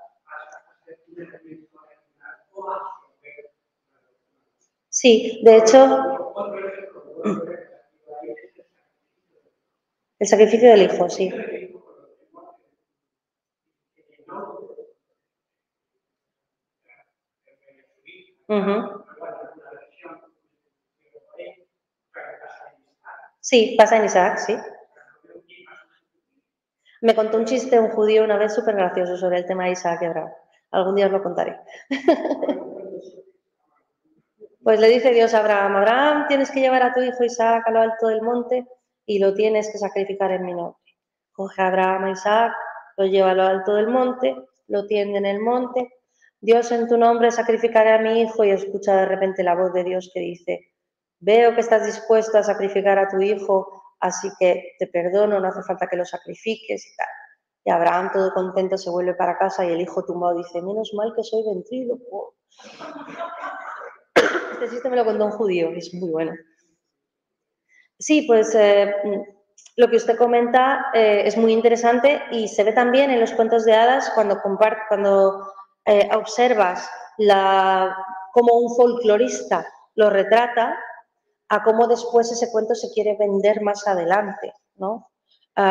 A: Sí, de hecho, el sacrificio del hijo, sí. Sí, pasa en Isaac, sí. Me contó un chiste un judío una vez súper gracioso sobre el tema de Isaac y Abraham. Algún día os lo contaré. Pues le dice Dios a Abraham, Abraham, tienes que llevar a tu hijo Isaac a lo alto del monte y lo tienes que sacrificar en mi nombre. Coge a Abraham a Isaac, lo lleva a lo alto del monte, lo tiende en el monte. Dios, en tu nombre sacrificaré a mi hijo, y escucha de repente la voz de Dios que dice, veo que estás dispuesto a sacrificar a tu hijo, así que te perdono, no hace falta que lo sacrifiques y tal. Y Abraham, todo contento, se vuelve para casa y el hijo tumbado dice, menos mal que soy ventrílocuo. Este chiste me lo contó un judío, y es muy bueno. Sí, pues lo que usted comenta es muy interesante y se ve también en los cuentos de hadas cuando observas cómo un folclorista lo retrata, a cómo después ese cuento se quiere vender más adelante, ¿no?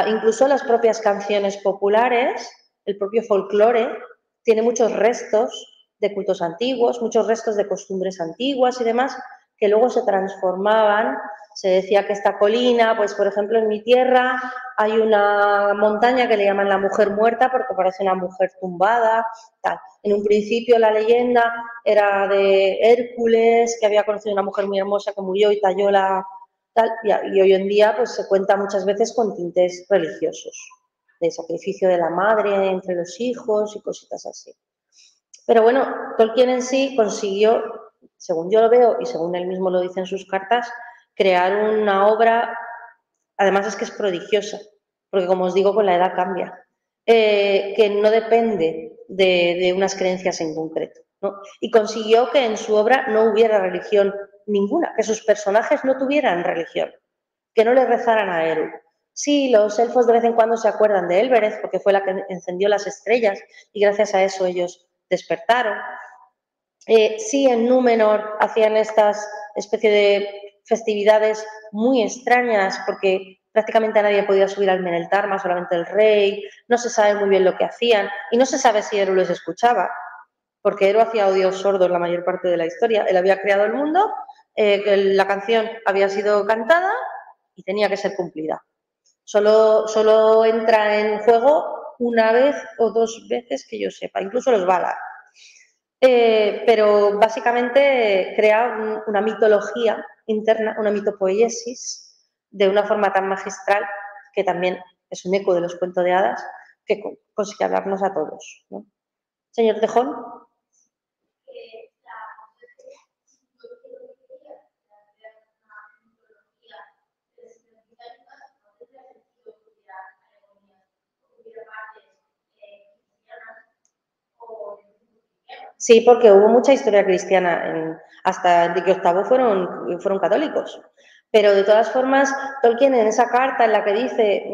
A: Incluso las propias canciones populares, el propio folclore, tiene muchos restos de cultos antiguos, muchos restos de costumbres antiguas y demás, que luego se transformaban. Se decía que esta colina, pues por ejemplo en mi tierra hay una montaña que le llaman la mujer muerta porque parece una mujer tumbada, tal. En un principio la leyenda era de Hércules, que había conocido a una mujer muy hermosa que murió y talló la tal, y hoy en día pues se cuenta muchas veces con tintes religiosos, de sacrificio de la madre entre los hijos y cositas así. Pero bueno, Tolkien en sí consiguió, según yo lo veo y según él mismo lo dice en sus cartas, crear una obra, además es que es prodigiosa, porque como os digo, con la edad cambia, que no depende de unas creencias en concreto, ¿no? Y consiguió que en su obra no hubiera religión ninguna, que sus personajes no tuvieran religión, que no le rezaran a Eru. Sí, los elfos de vez en cuando se acuerdan de Elbereth, porque fue la que encendió las estrellas y gracias a eso ellos despertaron. Sí, en Númenor hacían estas especie de festividades muy extrañas porque prácticamente nadie podía subir al Meneltarma, solamente el rey, no se sabe muy bien lo que hacían y no se sabe si Eru les escuchaba, porque Eru hacía oídos sordos la mayor parte de la historia. Él había creado el mundo, la canción había sido cantada y tenía que ser cumplida. Solo entra en juego una vez o dos veces que yo sepa, incluso los Valar. Pero básicamente crea una mitología interna, una mitopoiesis, de una forma tan magistral que también es un eco de los cuentos de hadas que consigue hablarnos a todos, ¿no? Señor Tejón. Sí, porque hubo mucha historia cristiana, hasta Enrique VIII fueron católicos. Pero de todas formas, Tolkien en esa carta en la que dice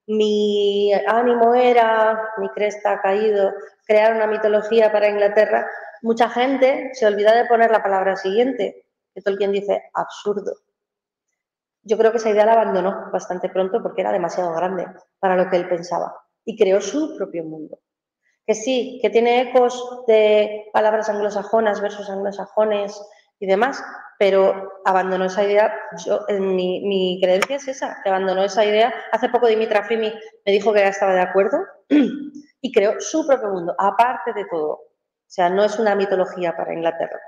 A: mi ánimo era, mi cresta ha caído, crear una mitología para Inglaterra, mucha gente se olvida de poner la palabra siguiente, que Tolkien dice absurdo. Yo creo que esa idea la abandonó bastante pronto porque era demasiado grande para lo que él pensaba y creó su propio mundo. Que sí, que tiene ecos de palabras anglosajonas, versos anglosajones y demás, pero abandonó esa idea. Mi creencia es esa, que abandonó esa idea. Hace poco Dimitra Fimi me dijo que ya estaba de acuerdo y creó su propio mundo, aparte de todo. O sea, no es una mitología para Inglaterra.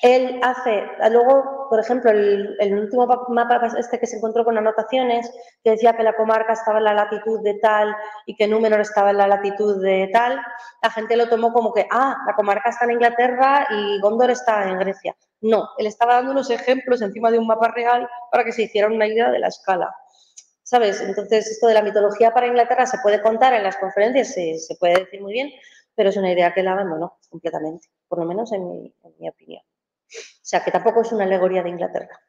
A: Él hace, luego, por ejemplo, el último mapa este que se encontró con anotaciones, que decía que la comarca estaba en la latitud de tal y que Númenor estaba en la latitud de tal, la gente lo tomó como que, la comarca está en Inglaterra y Gondor está en Grecia. No, él estaba dando unos ejemplos encima de un mapa real para que se hiciera una idea de la escala. ¿Sabes? Entonces, esto de la mitología para Inglaterra se puede contar en las conferencias, se puede decir muy bien, pero es una idea que él abandonó completamente, por lo menos en mi opinión. sea, que tampoco es una alegoría de Inglaterra.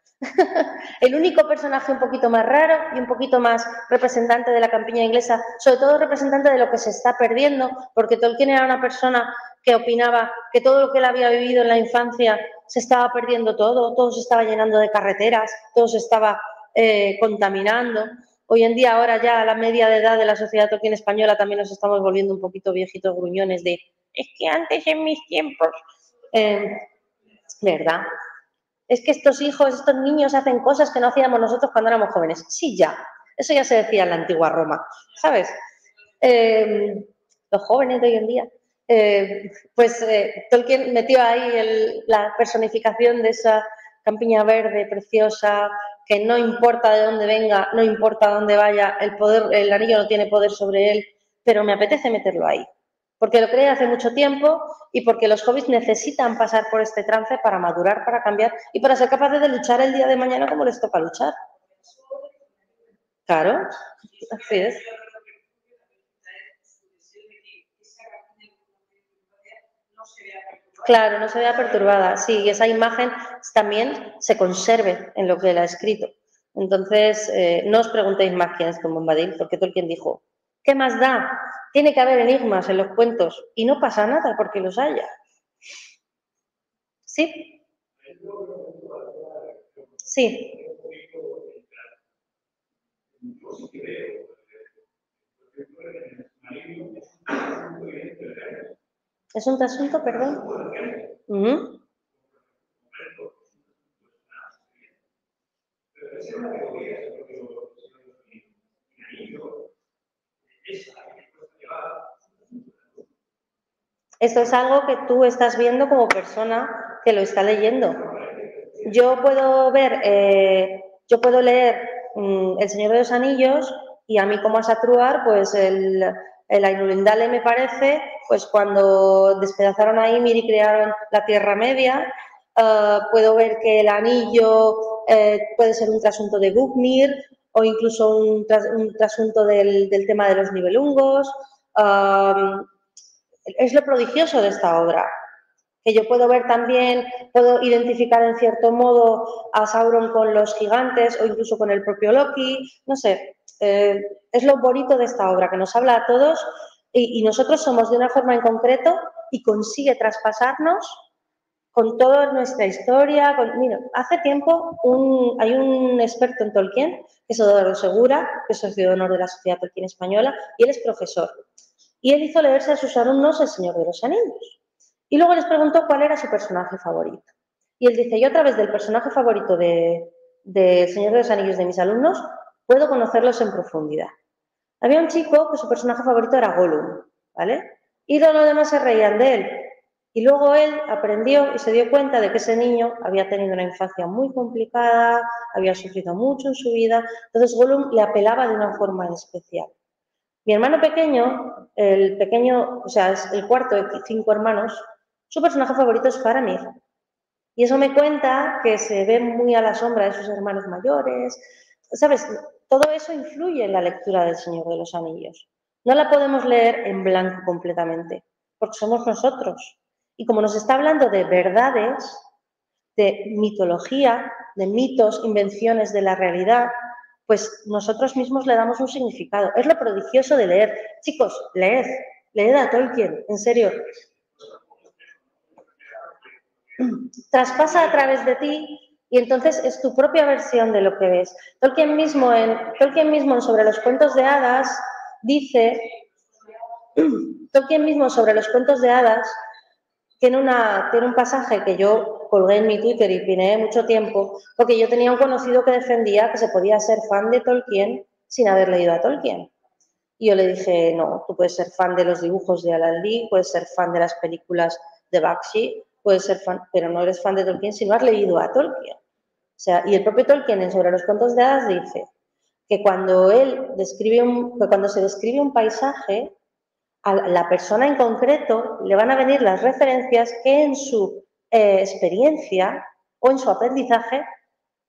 A: El único personaje un poquito más raro y un poquito más representante de la campiña inglesa, sobre todo representante de lo que se está perdiendo, porque Tolkien era una persona que opinaba que todo lo que él había vivido en la infancia se estaba perdiendo todo se estaba llenando de carreteras, todo se estaba contaminando. Hoy en día, ahora ya a la media de edad de la sociedad Tolkien española también nos estamos volviendo un poquito viejitos gruñones de es que antes en mis tiempos, ¿verdad? Es que estos hijos, estos niños hacen cosas que no hacíamos nosotros cuando éramos jóvenes. Sí, ya. Eso ya se decía en la antigua Roma, ¿sabes? Los jóvenes de hoy en día. Tolkien metió ahí la personificación de esa campiña verde preciosa, que no importa de dónde venga, no importa dónde vaya, el anillo no tiene poder sobre él, pero me apetece meterlo ahí. Porque lo creé hace mucho tiempo y porque los hobbits necesitan pasar por este trance para madurar, para cambiar y para ser capaces de luchar el día de mañana como les toca luchar. Claro, así es. Claro, no se vea perturbada. Sí, y esa imagen también se conserve en lo que él ha escrito. Entonces, no os preguntéis más quién es Tom Bombadil, porque Tolkien dijo, ¿qué más da? Tiene que haber enigmas en los cuentos y no pasa nada porque los haya. ¿Sí? Sí. ¿Es un trasunto, perdón? Uh-huh. Esto es algo que tú estás viendo como persona que lo está leyendo. Yo puedo leer El Señor de los Anillos y a mí como a Satruar, pues el Ainulindale me parece, pues cuando despedazaron a Ymir y crearon la Tierra Media, puedo ver que el anillo puede ser un trasunto de Gungnir o incluso un trasunto del tema de los Nibelungos. Es lo prodigioso de esta obra, que yo puedo ver también, puedo identificar en cierto modo a Sauron con los gigantes o incluso con el propio Loki, no sé, es lo bonito de esta obra, que nos habla a todos y nosotros somos de una forma en concreto y consigue traspasarnos con toda nuestra historia. Mira, hace tiempo hay un experto en Tolkien, que es Eduardo Segura, que es socio de honor de la Sociedad Tolkien Española, y él es profesor. Y él hizo leerse a sus alumnos El Señor de los Anillos. Y luego les preguntó cuál era su personaje favorito. Y él dice, yo a través del personaje favorito de El Señor de los Anillos de mis alumnos, puedo conocerlos en profundidad. Había un chico que su personaje favorito era Gollum, ¿vale? Y todos los demás se reían de él. Y luego él aprendió y se dio cuenta de que ese niño había tenido una infancia muy complicada, había sufrido mucho en su vida, entonces Gollum le apelaba de una forma especial. Mi hermano pequeño, o sea, es el cuarto de 5 hermanos, su personaje favorito es Faramir. Y eso me cuenta que se ve muy a la sombra de sus hermanos mayores. ¿Sabes? Todo eso influye en la lectura del Señor de los Anillos. No la podemos leer en blanco completamente, porque somos nosotros. Y como nos está hablando de verdades, de mitología, de mitos, invenciones de la realidad, pues nosotros mismos le damos un significado. Es lo prodigioso de leer. Chicos, leed a Tolkien, en serio. Traspasa a través de ti y entonces es tu propia versión de lo que ves. Tolkien mismo en Sobre los cuentos de hadas dice, Tolkien mismo sobre los cuentos de hadas tiene un pasaje que yo colgué en mi Twitter y pineé mucho tiempo, porque yo tenía un conocido que defendía que se podía ser fan de Tolkien sin haber leído a Tolkien. Y yo le dije, no, tú puedes ser fan de los dibujos de Alan Lee, puedes ser fan de las películas de Bakshi, puedes ser fan, pero no eres fan de Tolkien si no has leído a Tolkien. O sea, y el propio Tolkien Sobre los cuentos de hadas dice que cuando se describe un paisaje, a la persona en concreto le van a venir las referencias que en su experiencia o en su aprendizaje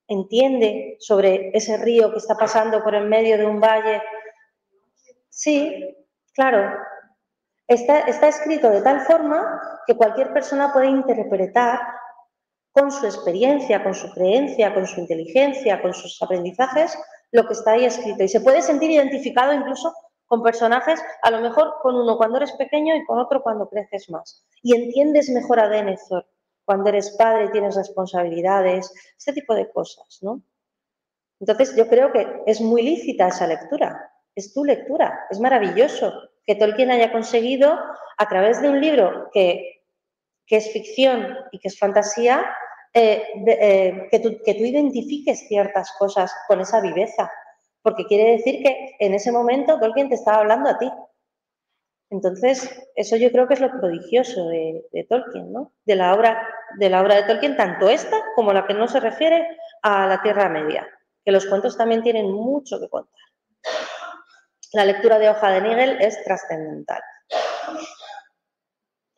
A: entiende sobre ese río que está pasando por en medio de un valle. Sí, claro. Está escrito de tal forma que cualquier persona puede interpretar con su experiencia, con su creencia, con su inteligencia, con sus aprendizajes, lo que está ahí escrito. Y se puede sentir identificado incluso con personajes, a lo mejor con uno cuando eres pequeño y con otro cuando creces más. Y entiendes mejor a Denethor cuando eres padre y tienes responsabilidades, este tipo de cosas, ¿no? Entonces, yo creo que es muy lícita esa lectura, es tu lectura, es maravilloso que Tolkien haya conseguido, a través de un libro que es ficción y que es fantasía, que tú identifiques ciertas cosas con esa viveza, porque quiere decir que en ese momento Tolkien te estaba hablando a ti. Entonces, eso yo creo que es lo prodigioso de Tolkien, ¿no? De la obra de Tolkien, tanto esta como la que no se refiere a la Tierra Media, que los cuentos también tienen mucho que contar. La lectura de Hoja de Nigel es trascendental.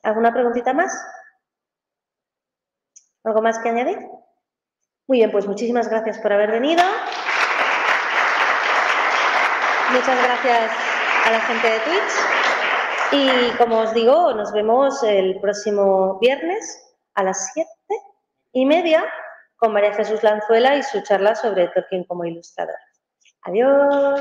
A: ¿Alguna preguntita más? ¿Algo más que añadir? Muy bien, pues muchísimas gracias por haber venido. Muchas gracias a la gente de Twitch. Y como os digo, nos vemos el próximo viernes a las 7:30 con María Jesús Lanzuela y su charla sobre Tolkien como ilustrador. Adiós.